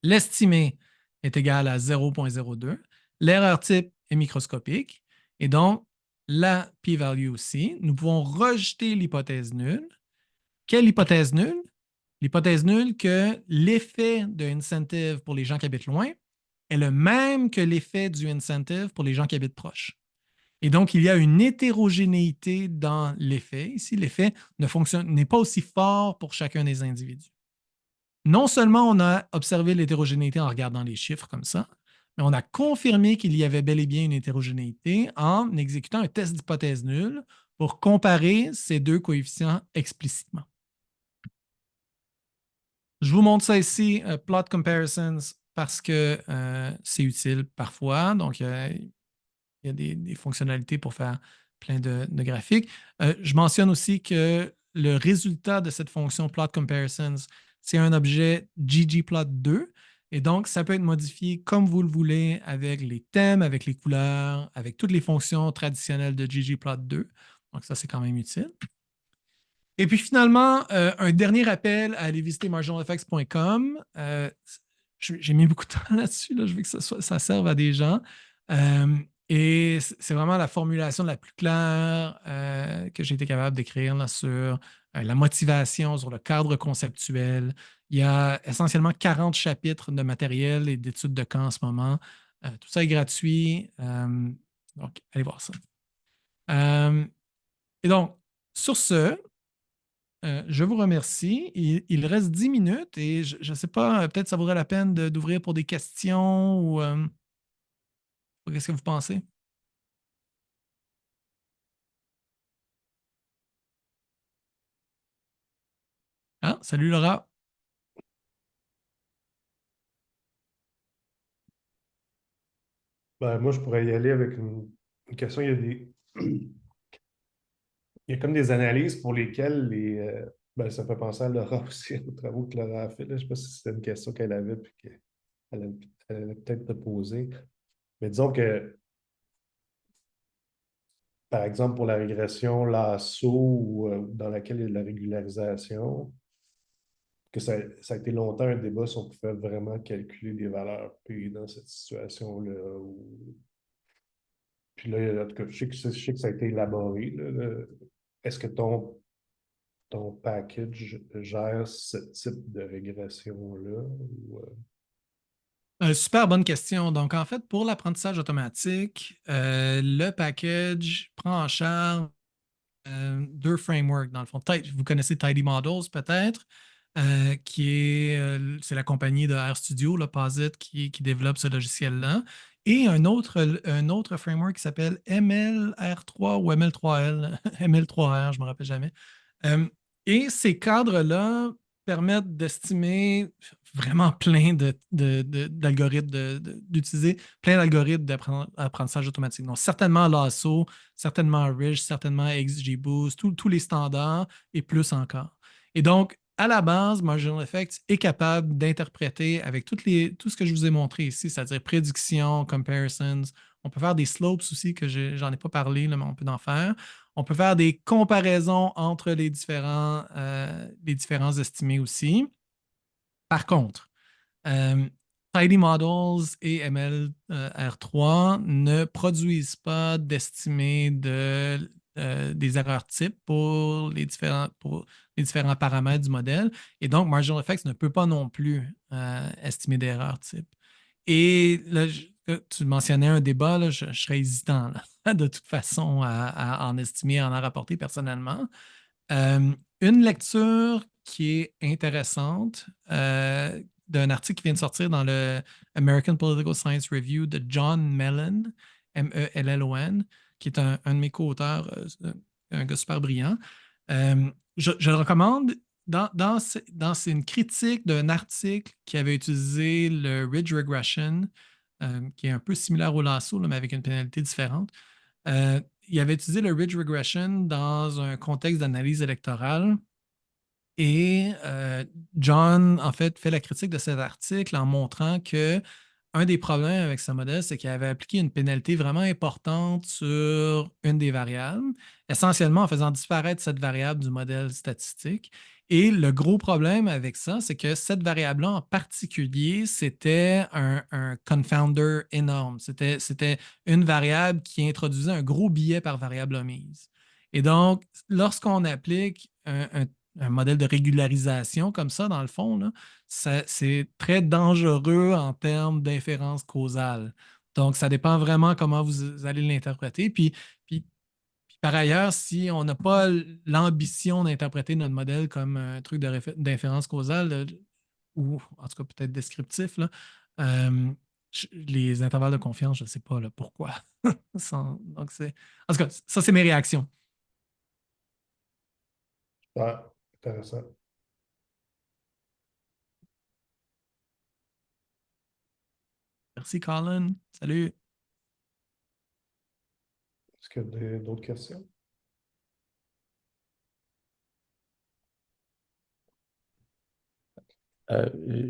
L'estimé est égal à 0,02. L'erreur type est microscopique. Et donc, la p-value aussi. Nous pouvons rejeter l'hypothèse nulle. Quelle hypothèse nulle? L'hypothèse nulle que l'effet de incentive pour les gens qui habitent loin est le même que l'effet du incentive pour les gens qui habitent proches. Et donc, il y a une hétérogénéité dans l'effet. Ici, l'effet n'est pas aussi fort pour chacun des individus. Non seulement on a observé l'hétérogénéité en regardant les chiffres comme ça, mais on a confirmé qu'il y avait bel et bien une hétérogénéité en exécutant un test d'hypothèse nulle pour comparer ces deux coefficients explicitement. Je vous montre ça ici, plot comparisons, parce que c'est utile parfois. Donc, il y a des fonctionnalités pour faire plein de graphiques. Je mentionne aussi que le résultat de cette fonction plot comparisons, c'est un objet ggplot2. Et donc, ça peut être modifié comme vous le voulez avec les thèmes, avec les couleurs, avec toutes les fonctions traditionnelles de ggplot2. Donc, ça, c'est quand même utile. Et puis finalement, un dernier appel à aller visiter marginaleffects.com. J'ai mis beaucoup de temps là-dessus. Là. Je veux que ça serve à des gens. Et c'est vraiment la formulation la plus claire que j'ai été capable d'écrire là, sur la motivation, sur le cadre conceptuel. Il y a essentiellement 40 chapitres de matériel et d'études de cas en ce moment. Tout ça est gratuit. Donc, allez voir ça. Et donc, sur ce, je vous remercie. Il reste 10 minutes et je ne sais pas, peut-être ça vaudrait la peine d'ouvrir pour des questions ou qu'est-ce que vous pensez? Ah, salut Laura. Ben, moi, je pourrais y aller avec une question. Il y a comme des analyses pour lesquelles ben, ça me fait penser à Laura aussi, aux travaux que Laura a fait. Là. Je ne sais pas si c'était une question qu'elle avait puis qu'elle allait peut-être te poser. Mais disons que, par exemple, pour la régression lasso ou dans laquelle il y a de la régularisation, que ça a été longtemps un débat si on pouvait vraiment calculer des valeurs P dans cette situation-là. Puis là, en tout cas, je sais que ça a été élaboré. Est-ce que ton package gère ce type de régression-là? Super bonne question. Donc, en fait, pour l'apprentissage automatique, le package prend en charge deux frameworks, dans le fond. Vous connaissez Tidy Models, peut-être, c'est la compagnie de RStudio, le Posit, qui développe ce logiciel-là. Et un autre framework qui s'appelle MLR3 ou ML3L, ML3R, je ne me rappelle jamais. Et ces cadres-là permettent d'estimer vraiment plein d'algorithmes, d'utiliser plein d'algorithmes d'apprentissage automatique. Donc, certainement Lasso, certainement Ridge, certainement XGBoost, tous les standards et plus encore. Et donc, à la base, Marginal Effects est capable d'interpréter avec tout ce que je vous ai montré ici, c'est-à-dire prédiction, comparisons. On peut faire des slopes aussi, que j'en ai pas parlé, là, mais on peut en faire. On peut faire des comparaisons entre les différents estimés aussi. Par contre, Tidy Models et ML R3 ne produisent pas d'estimés des erreurs types pour les différents paramètres du modèle. Et donc, Marginal Effects ne peut pas non plus estimer d'erreurs types. Et là, tu mentionnais un débat, là, je serais hésitant là, de toute façon à en estimer, à en rapporter personnellement. Une lecture qui est intéressante d'un article qui vient de sortir dans le American Political Science Review de John Mellon, Mellon, qui est un de mes co-auteurs, un gars super brillant. Je le recommande. C'est une critique d'un article qui avait utilisé le Ridge Regression, qui est un peu similaire au lasso, là, mais avec une pénalité différente. Il avait utilisé le Ridge Regression dans un contexte d'analyse électorale. Et John, en fait la critique de cet article en montrant que un des problèmes avec ce modèle, c'est qu'il avait appliqué une pénalité vraiment importante sur une des variables, essentiellement en faisant disparaître cette variable du modèle statistique. Et le gros problème avec ça, c'est que cette variable-là en particulier, c'était un confounder énorme. C'était une variable qui introduisait un gros biais par variable omise. Et donc, lorsqu'on applique un modèle de régularisation comme ça, dans le fond, là, c'est très dangereux en termes d'inférence causale. Donc, ça dépend vraiment comment vous allez l'interpréter. Puis, par ailleurs, si on n'a pas l'ambition d'interpréter notre modèle comme un truc d'inférence causale, ou en tout cas peut-être descriptif, là, les intervalles de confiance, je ne sais pas là, pourquoi. Donc, en tout cas, ça, c'est mes réactions. Ouais, intéressant. Merci, Colin. Salut. Est-ce qu'il y a d'autres questions?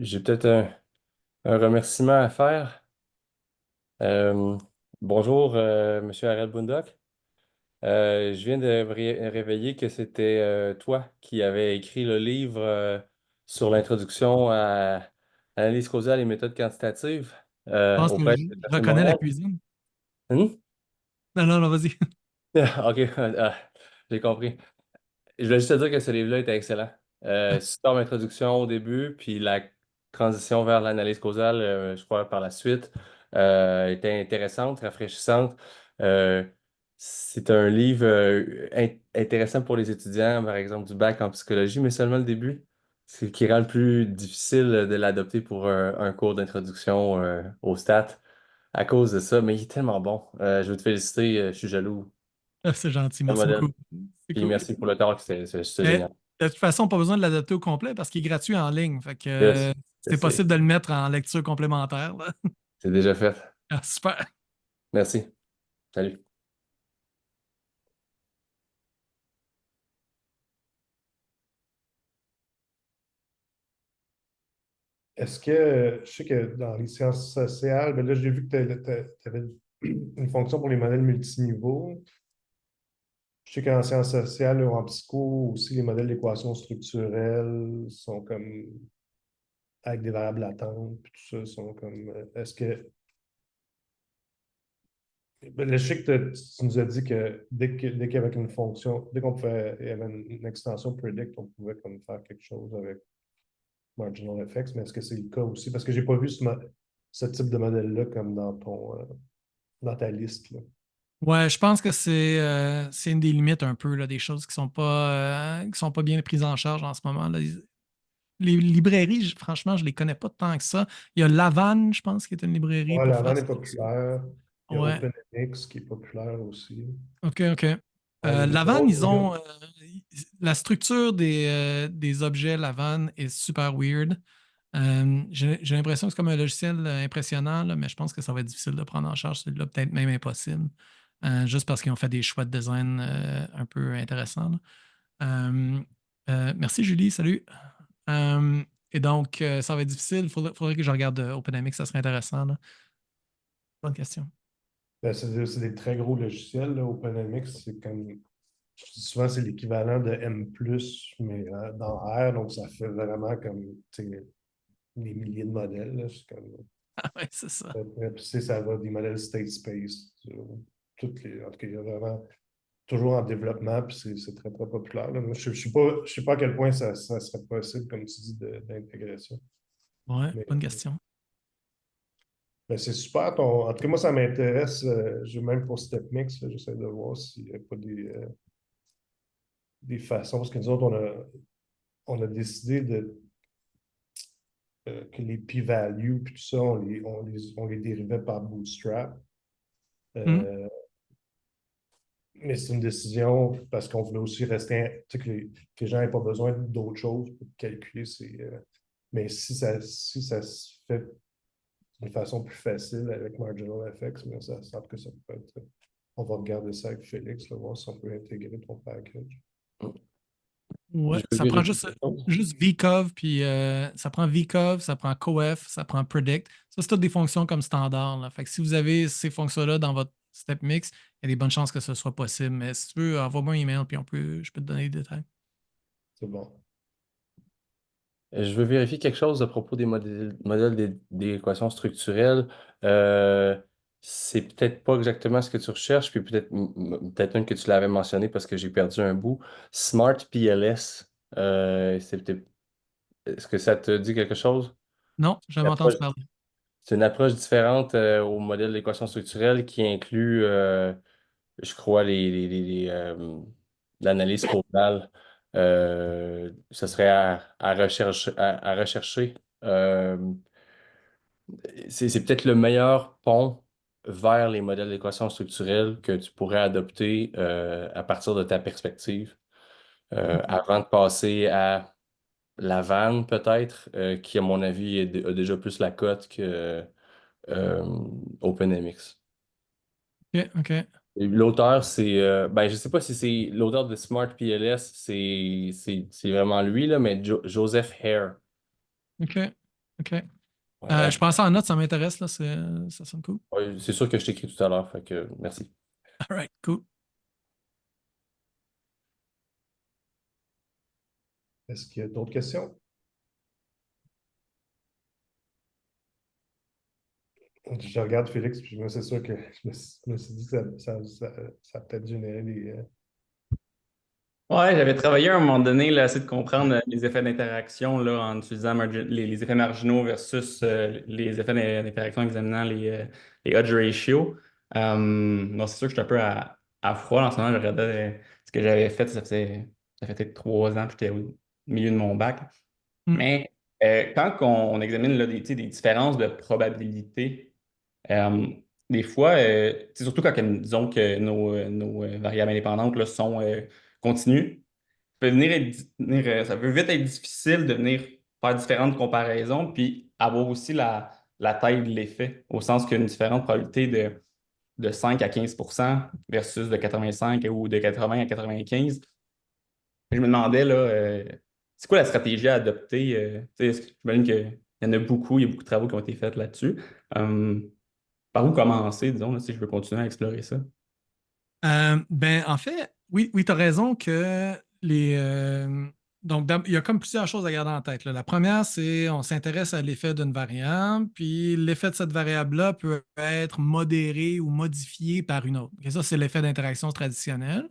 J'ai peut-être un remerciement à faire. Bonjour, Monsieur Harel Bundock. Je viens de réveiller que c'était toi qui avais écrit le livre sur l'introduction à l'analyse causale et méthodes quantitatives Je pense que auprès de je l'Université de reconnais la Montréal. cuisine. Hmm? Non, non, non, vas-y. OK, j'ai compris. Je voulais juste te dire que ce livre-là était excellent. Superbe introduction au début, puis la transition vers l'analyse causale, je crois, par la suite, était intéressante, rafraîchissante. Euh, c'est un livre intéressant pour les étudiants, par exemple, du bac en psychologie, mais seulement le début. Ce qui rend le plus difficile de l'adopter pour un cours d'introduction aux stats à cause de ça. Mais il est tellement bon. Je veux te féliciter, je suis jaloux. C'est gentil, Quel merci modèle. beaucoup. C'est Puis cool. merci pour le talk, c'est Mais génial. de toute façon, pas besoin de l'adapter au complet parce qu'il est gratuit en ligne. Fait que Yes, je c'est sais. possible de le mettre en lecture complémentaire, là. C'est déjà fait. Ah, super. Merci. Salut. Est-ce que, je sais que dans les sciences sociales, ben là, j'ai vu que tu avais une fonction pour les modèles multiniveaux. Je sais qu'en sciences sociales ou en psycho aussi, les modèles d'équations structurelles sont comme avec des variables latentes, puis tout ça, sont comme. Est-ce que. Ben là, je sais que tu nous as dit que dès qu'avec une fonction, dès qu'on pouvait, il y avait une extension predict, on pouvait comme faire quelque chose avec marginal effects, mais est-ce que c'est le cas aussi? Parce que j'ai pas vu ce type de modèle-là comme dans ta liste, là. Ouais, je pense que c'est une des limites un peu, là, des choses qui sont pas bien prises en charge en ce moment, là. Les librairies, franchement, je les connais pas tant que ça. Il y a Lavanne, je pense, qui est une librairie Ouais, pour la faire vanne est ça. populaire. Il y a Ouais. OpenMX qui est populaire aussi. OK, OK. Ouais, il y a Lavanne, ils d'autres. ont la structure des objets Lavanne est super weird. J'ai l'impression que c'est comme un logiciel impressionnant, là, mais je pense que ça va être difficile de prendre en charge celui-là, peut-être même impossible. Juste parce qu'ils ont fait des choix de design un peu intéressants, là. Merci Julie, salut. Et donc, ça va être difficile. Faudrait que je regarde OpenMX, ça serait intéressant, là. Bonne question. Ben, c'est des très gros logiciels, là. OpenMX, c'est comme. Je dis souvent, c'est l'équivalent de M+, mais dans R, donc ça fait vraiment comme tu sais, des milliers de modèles. Là, c'est comme, Ah ouais, c'est ça. puis, tu sais, ça va des modèles state space. Toutes les, en tout cas, il y a vraiment toujours en développement, puis c'est très, très populaire. Là. Moi, je ne sais pas à quel point ça serait possible, comme tu dis, d'intégrer ça. Ouais, Mais, bonne question. mais c'est super. En tout cas, moi, ça m'intéresse. Même pour StepMix, j'essaie de voir s'il n'y a pas des façons. Parce que nous autres, on a décidé que les p-values puis tout ça, on les dérivait par Bootstrap. Mm. Mais c'est une décision parce qu'on voulait aussi rester, tu sais, que les gens n'aient pas besoin d'autre chose pour calculer. Mais si ça se fait d'une façon plus facile avec Marginal FX, mais ça semble que ça peut être. On va regarder ça avec Félix, là, voir si on peut intégrer ton package. Ouais, Je veux ça prend vérifier juste, quelque chose. juste VCOV, puis ça prend VCOV, ça prend COEF, ça prend Predict. Ça, c'est toutes des fonctions comme standard. Là. Fait que si vous avez ces fonctions-là dans votre StepMix, il y a des bonnes chances que ce soit possible. Mais si tu veux, envoie-moi un email, puis je peux te donner les détails. C'est bon. Je veux vérifier quelque chose à propos des modèles d'équations structurelles. C'est peut-être pas exactement ce que tu recherches, puis peut-être même que tu l'avais mentionné parce que j'ai perdu un bout. Smart PLS, est-ce que ça te dit quelque chose? Non, j'ai jamais entendu parler. C'est une approche différente au modèle d'équation structurelle qui inclut, je crois, l'analyse causale. Ce serait à rechercher. Euh, c'est peut-être le meilleur pont vers les modèles d'équation structurelle que tu pourrais adopter à partir de ta perspective, avant de passer à la vanne, peut-être, qui, à mon avis, a déjà plus la cote que OpenMX. OK, OK. Et l'auteur, ben, je sais pas si c'est l'auteur de Smart PLS, c'est vraiment lui, là, mais Joseph Hare. OK, OK. Ouais, Je prends ça en note, ça m'intéresse, là. Ça sonne cool. ouais, c'est sûr que je t'ai écrit tout à l'heure, fait que merci. All right, cool. Est-ce qu'il y a d'autres questions? Je regarde Félix, puis moi, c'est sûr que je me suis dit que ça a peut-être généré des. Ouais, j'avais travaillé à un moment donné là, à essayer de comprendre les effets d'interaction là, en utilisant les effets marginaux versus les effets d'interaction en examinant les odds ratio. Donc, c'est sûr que je suis un peu à froid en ce moment. Je regardais ce que j'avais fait, ça fait peut-être 3 ans que j'étais au milieu de mon bac. Mais quand on examine là, tu sais, des différences de probabilité, euh, des fois, c'est surtout quand disons que nos variables indépendantes là, sont continues, ça peut vite être difficile de venir faire différentes comparaisons, puis avoir aussi la taille de l'effet, au sens qu'une différente probabilité de 5 à 15% versus de 85 ou de 80 à 95. Je me demandais, là, c'est quoi la stratégie à adopter? Tu sais, j'imagine qu'il y en a beaucoup, il y a beaucoup de travaux qui ont été faits là-dessus. Euh, Par où commencer, disons, là, si je veux continuer à explorer ça? Ben, en fait, oui, tu as raison que donc, il y a comme plusieurs choses à garder en tête, là. La première, c'est on s'intéresse à l'effet d'une variable, puis l'effet de cette variable-là peut être modéré ou modifié par une autre. Et ça, c'est l'effet d'interaction traditionnel.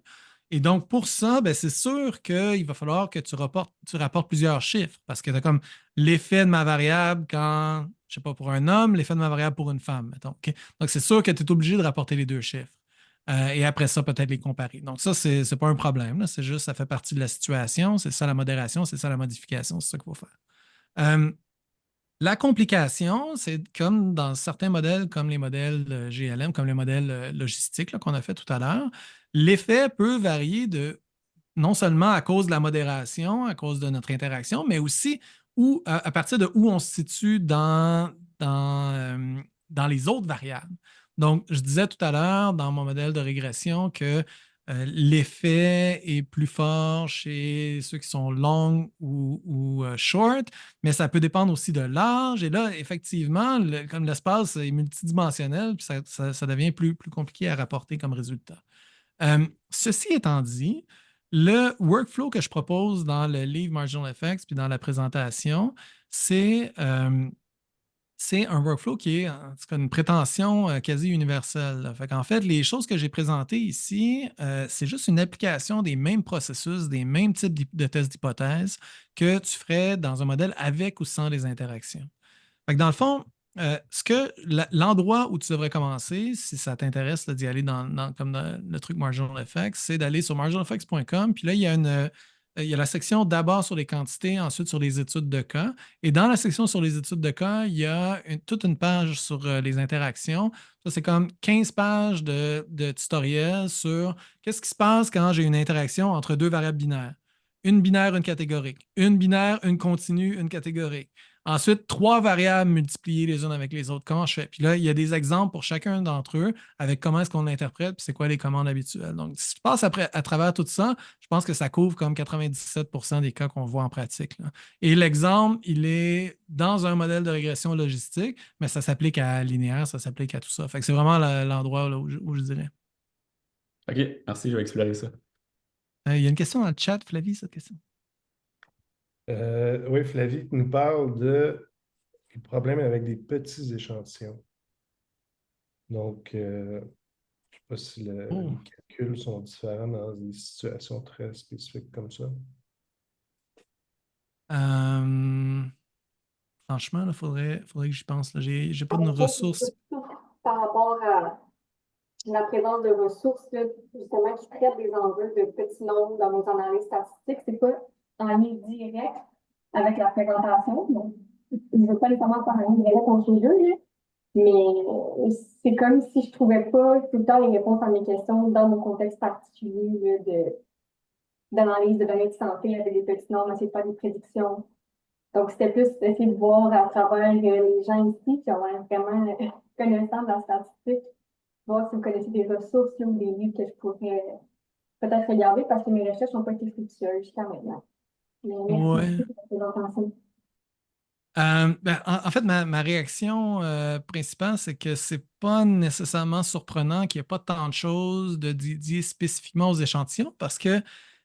Et donc, pour ça, ben, c'est sûr qu'il va falloir que tu rapportes plusieurs chiffres, parce que tu as comme l'effet de ma variable quand, je sais pas, pour un homme, l'effet de ma variable pour une femme, mettons. OK? Donc, c'est sûr que tu es obligé de rapporter les deux chiffres. Et après ça, peut-être les comparer. Donc, ça, c'est pas un problème. C'est juste, ça fait partie de la situation. C'est ça la modération, c'est ça la modification, c'est ça qu'il faut faire. La complication, c'est comme dans certains modèles, comme les modèles GLM, comme les modèles logistiques qu'on a fait tout à l'heure, l'effet peut varier non seulement à cause de la modération, à cause de notre interaction, mais aussi à partir de où on se situe dans les autres variables. Donc, je disais tout à l'heure dans mon modèle de régression que l'effet est plus fort chez ceux qui sont long ou short, mais ça peut dépendre aussi de l'âge. Et là, effectivement, comme l'espace est multidimensionnel, puis ça devient plus compliqué à rapporter comme résultat. Ceci étant dit, Le workflow que je propose dans le livre Marginal Effects puis dans la présentation, c'est un workflow qui est en tout cas une prétention quasi universelle. Là. Fait qu'en fait, les choses que j'ai présentées ici, c'est juste une application des mêmes processus, des mêmes types de tests d'hypothèse que tu ferais dans un modèle avec ou sans les interactions. Fait que dans le fond, l'endroit où tu devrais commencer, si ça t'intéresse d'y aller comme dans le truc Marginal Effects, c'est d'aller sur marginaleffects.com. Puis là, il y a la section d'abord sur les quantités, ensuite sur les études de cas. Et dans la section sur les études de cas, il y a toute une page sur les interactions. Ça, c'est comme 15 pages de tutoriels sur qu'est-ce qui se passe quand j'ai une interaction entre deux variables binaires. Une binaire, une catégorique. Une binaire, une continue, une catégorique. Ensuite, 3 variables multipliées les unes avec les autres. Comment je fais? Puis là, il y a des exemples pour chacun d'entre eux avec comment est-ce qu'on l'interprète, puis c'est quoi les commandes habituelles. Donc, si tu passes à travers tout ça, je pense que ça couvre comme 97% des cas qu'on voit en pratique. Là. Et l'exemple, il est dans un modèle de régression logistique, mais ça s'applique à linéaire, ça s'applique à tout ça. Fait que c'est vraiment l'endroit là, où je dirais. OK, merci, je vais explorer ça. Il y a une question dans le chat, Flavie, cette question. Oui, Flavie nous parle du problème avec des petits échantillons. Donc, je ne sais pas si les calculs sont différents dans des situations très spécifiques comme ça. Franchement, il faudrait que j'y pense. Je n'ai pas de ressources. Par rapport à la présence de ressources, là, justement, qui traitent des enjeux de petits nombres dans nos analyses statistiques, c'est pas en lien direct avec la présentation. Donc, je ne veux pas nécessairement faire un lien direct entre les deux, là, mais c'est comme si je ne trouvais pas tout le temps les réponses à mes questions dans mon contexte particulier là, d'analyse de données de santé avec des petits nombres, essayer de faire des prédictions. Donc, c'était plus essayer de voir à travers les gens ici qui ont l'air vraiment connaissants de la statistique, voir si vous connaissez des ressources là, ou des livres que je pourrais peut-être regarder parce que mes recherches n'ont pas été fructueuses jusqu'à maintenant. Mais merci beaucoup pour la présentation. En fait, ma réaction principale, c'est que c'est pas nécessairement surprenant qu'il n'y ait pas tant de choses dédiées spécifiquement aux échantillons parce que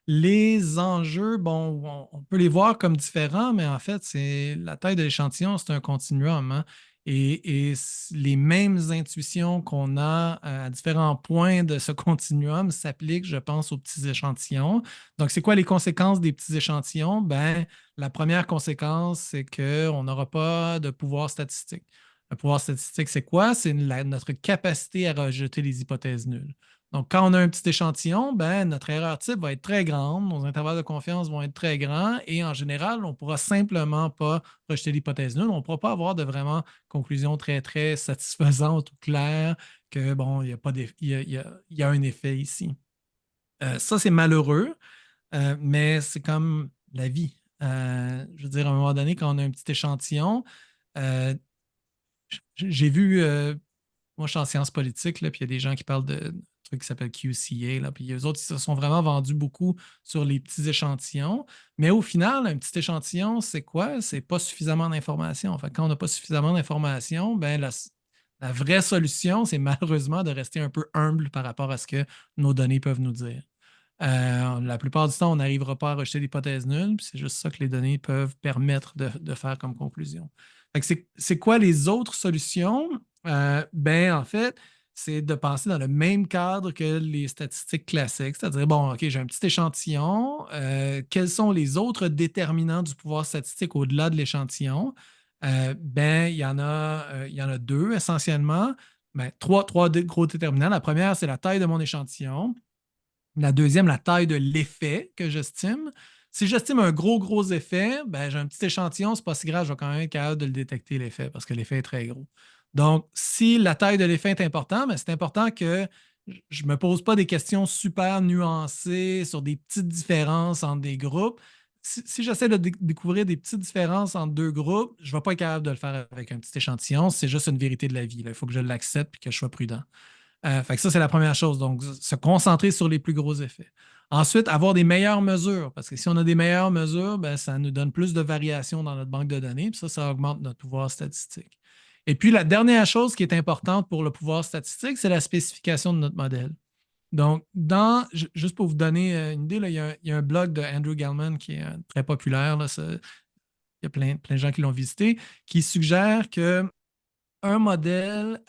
les enjeux, bon, on peut les voir comme différents, mais en fait, c'est la taille de l'échantillon, c'est un continuum. Hein? Et les mêmes intuitions qu'on a à différents points de ce continuum s'appliquent, je pense, aux petits échantillons. Donc, c'est quoi les conséquences des petits échantillons? Ben, la première conséquence, c'est qu'on n'aura pas de pouvoir statistique. Le pouvoir statistique, c'est quoi? C'est notre capacité à rejeter les hypothèses nulles. Donc, quand on a un petit échantillon, ben, notre erreur type va être très grande, nos intervalles de confiance vont être très grands et en général, on ne pourra simplement pas rejeter l'hypothèse nulle. On ne pourra pas avoir de vraiment conclusion très, très satisfaisante ou claire que, bon, il y a un effet ici. Ça, c'est malheureux, mais c'est comme la vie. Je veux dire, à un moment donné, quand on a un petit échantillon, j'ai vu, moi je suis en sciences politiques, là, puis il y a des gens qui parlent de trucs qui s'appellent QCA, là, puis eux autres, ils se sont vraiment vendus beaucoup sur les petits échantillons. Mais au final, un petit échantillon, c'est quoi? C'est pas suffisamment d'informations. Enfin, quand on n'a pas suffisamment d'informations, ben la vraie solution, c'est malheureusement de rester un peu humble par rapport à ce que nos données peuvent nous dire. La plupart du temps, on n'arrivera pas à rejeter l'hypothèse nulle, puis c'est juste ça que les données peuvent permettre de faire comme conclusion. C'est quoi les autres solutions? Ben, en fait, c'est de penser dans le même cadre que les statistiques classiques, c'est-à-dire, bon, OK, j'ai un petit échantillon, quels sont les autres déterminants du pouvoir statistique au-delà de l'échantillon? Ben, il y en a deux essentiellement. Ben, trois gros déterminants. La première, c'est la taille de mon échantillon. La deuxième, la taille de l'effet que j'estime. Si j'estime un gros effet, ben, j'ai un petit échantillon, c'est pas si grave, je vais quand même être capable de le détecter, l'effet, parce que l'effet est très gros. Donc, si la taille de l'effet est importante, ben, c'est important que je ne me pose pas des questions super nuancées sur des petites différences entre des groupes. Si j'essaie de découvrir des petites différences entre deux groupes, je ne vais pas être capable de le faire avec un petit échantillon. C'est juste une vérité de la vie. Il faut que je l'accepte et que je sois prudent. Fait que ça, c'est la première chose. Donc, se concentrer sur les plus gros effets. Ensuite, avoir des meilleures mesures, parce que si on a des meilleures mesures, ben, ça nous donne plus de variations dans notre banque de données, puis ça augmente notre pouvoir statistique. Et puis, la dernière chose qui est importante pour le pouvoir statistique, c'est la spécification de notre modèle. Donc, juste pour vous donner une idée, là, il y a un blog de Andrew Gellman qui est très populaire. Là, il y a plein de gens qui l'ont visité, qui suggère que un modèle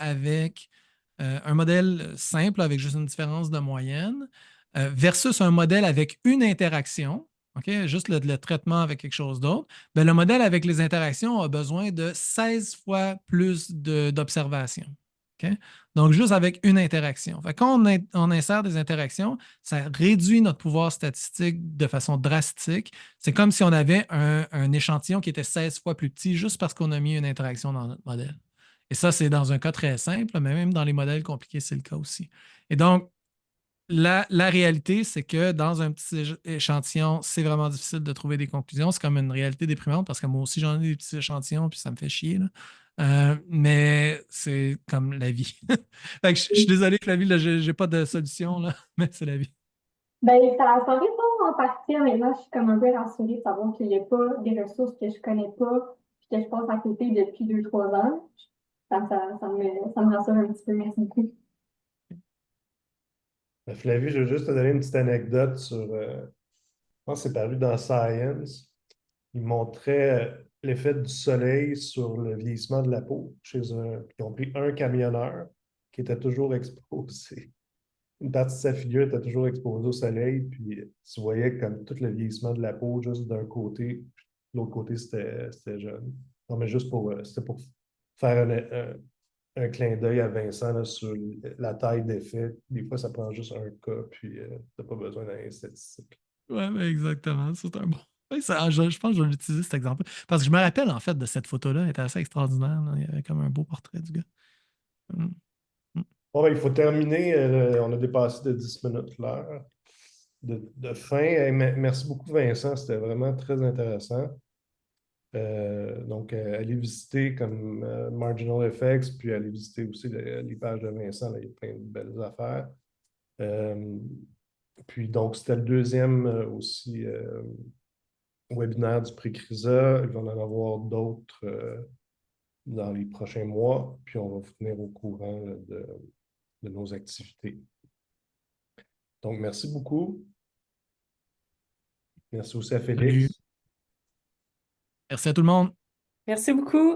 simple avec juste une différence de moyenne versus un modèle avec une interaction, OK, juste le traitement avec quelque chose d'autre, ben, le modèle avec les interactions a besoin de 16 fois plus d'observations. OK? Donc, juste avec une interaction. Fait, quand on insère des interactions, ça réduit notre pouvoir statistique de façon drastique. C'est comme si on avait un échantillon qui était 16 fois plus petit juste parce qu'on a mis une interaction dans notre modèle. Et ça, c'est dans un cas très simple, mais même dans les modèles compliqués, c'est le cas aussi. Et donc, la réalité, c'est que dans un petit échantillon, c'est vraiment difficile de trouver des conclusions. C'est comme une réalité déprimante parce que moi aussi, j'en ai des petits échantillons, puis ça me fait chier, là. Mais c'est comme la vie. Fait que je suis désolé, Flavie, là, j'ai pas de solution, là, mais c'est la vie. Ben, ça répond en partie, mais là, je suis comme un peu rassurée de savoir qu'il n'y a pas des ressources que je connais pas puis que je passe à côté depuis 2-3 ans. Ça me rassure un petit peu. Merci beaucoup. Flavie, je veux juste te donner une petite anecdote sur, je pense que c'est paru dans Science. Il montrait l'effet du soleil sur le vieillissement de la peau Ils ont pris un camionneur qui était toujours exposé. Une partie de sa figure était toujours exposée au soleil, puis tu voyais comme tout le vieillissement de la peau juste d'un côté, puis de l'autre côté, c'était jeune. Non, mais juste c'était pour faire un clin d'œil à Vincent là, sur la taille d'effet. Des fois, ça prend juste un cas, puis tu n'as pas besoin d'un statistique. Ouais, ben exactement. C'est un bon. Ouais, je pense que je vais l'utiliser cet exemple. Parce que je me rappelle en fait de cette photo-là. Elle était assez extraordinaire, là. Il y avait comme un beau portrait du gars. Mm. Bon, ben, il faut terminer. On a dépassé de 10 minutes l'heure de fin. Hey, merci beaucoup, Vincent. C'était vraiment très intéressant. Donc, allez visiter comme Marginal Effects, puis allez visiter aussi les pages de Vincent. Là, il y a plein de belles affaires. Puis, donc, c'était le deuxième aussi webinaire du prix CRISA. Il va en avoir d'autres dans les prochains mois, puis on va vous tenir au courant de nos activités. Donc, merci beaucoup. Merci aussi à Félix. Salut. Merci à tout le monde. Merci beaucoup.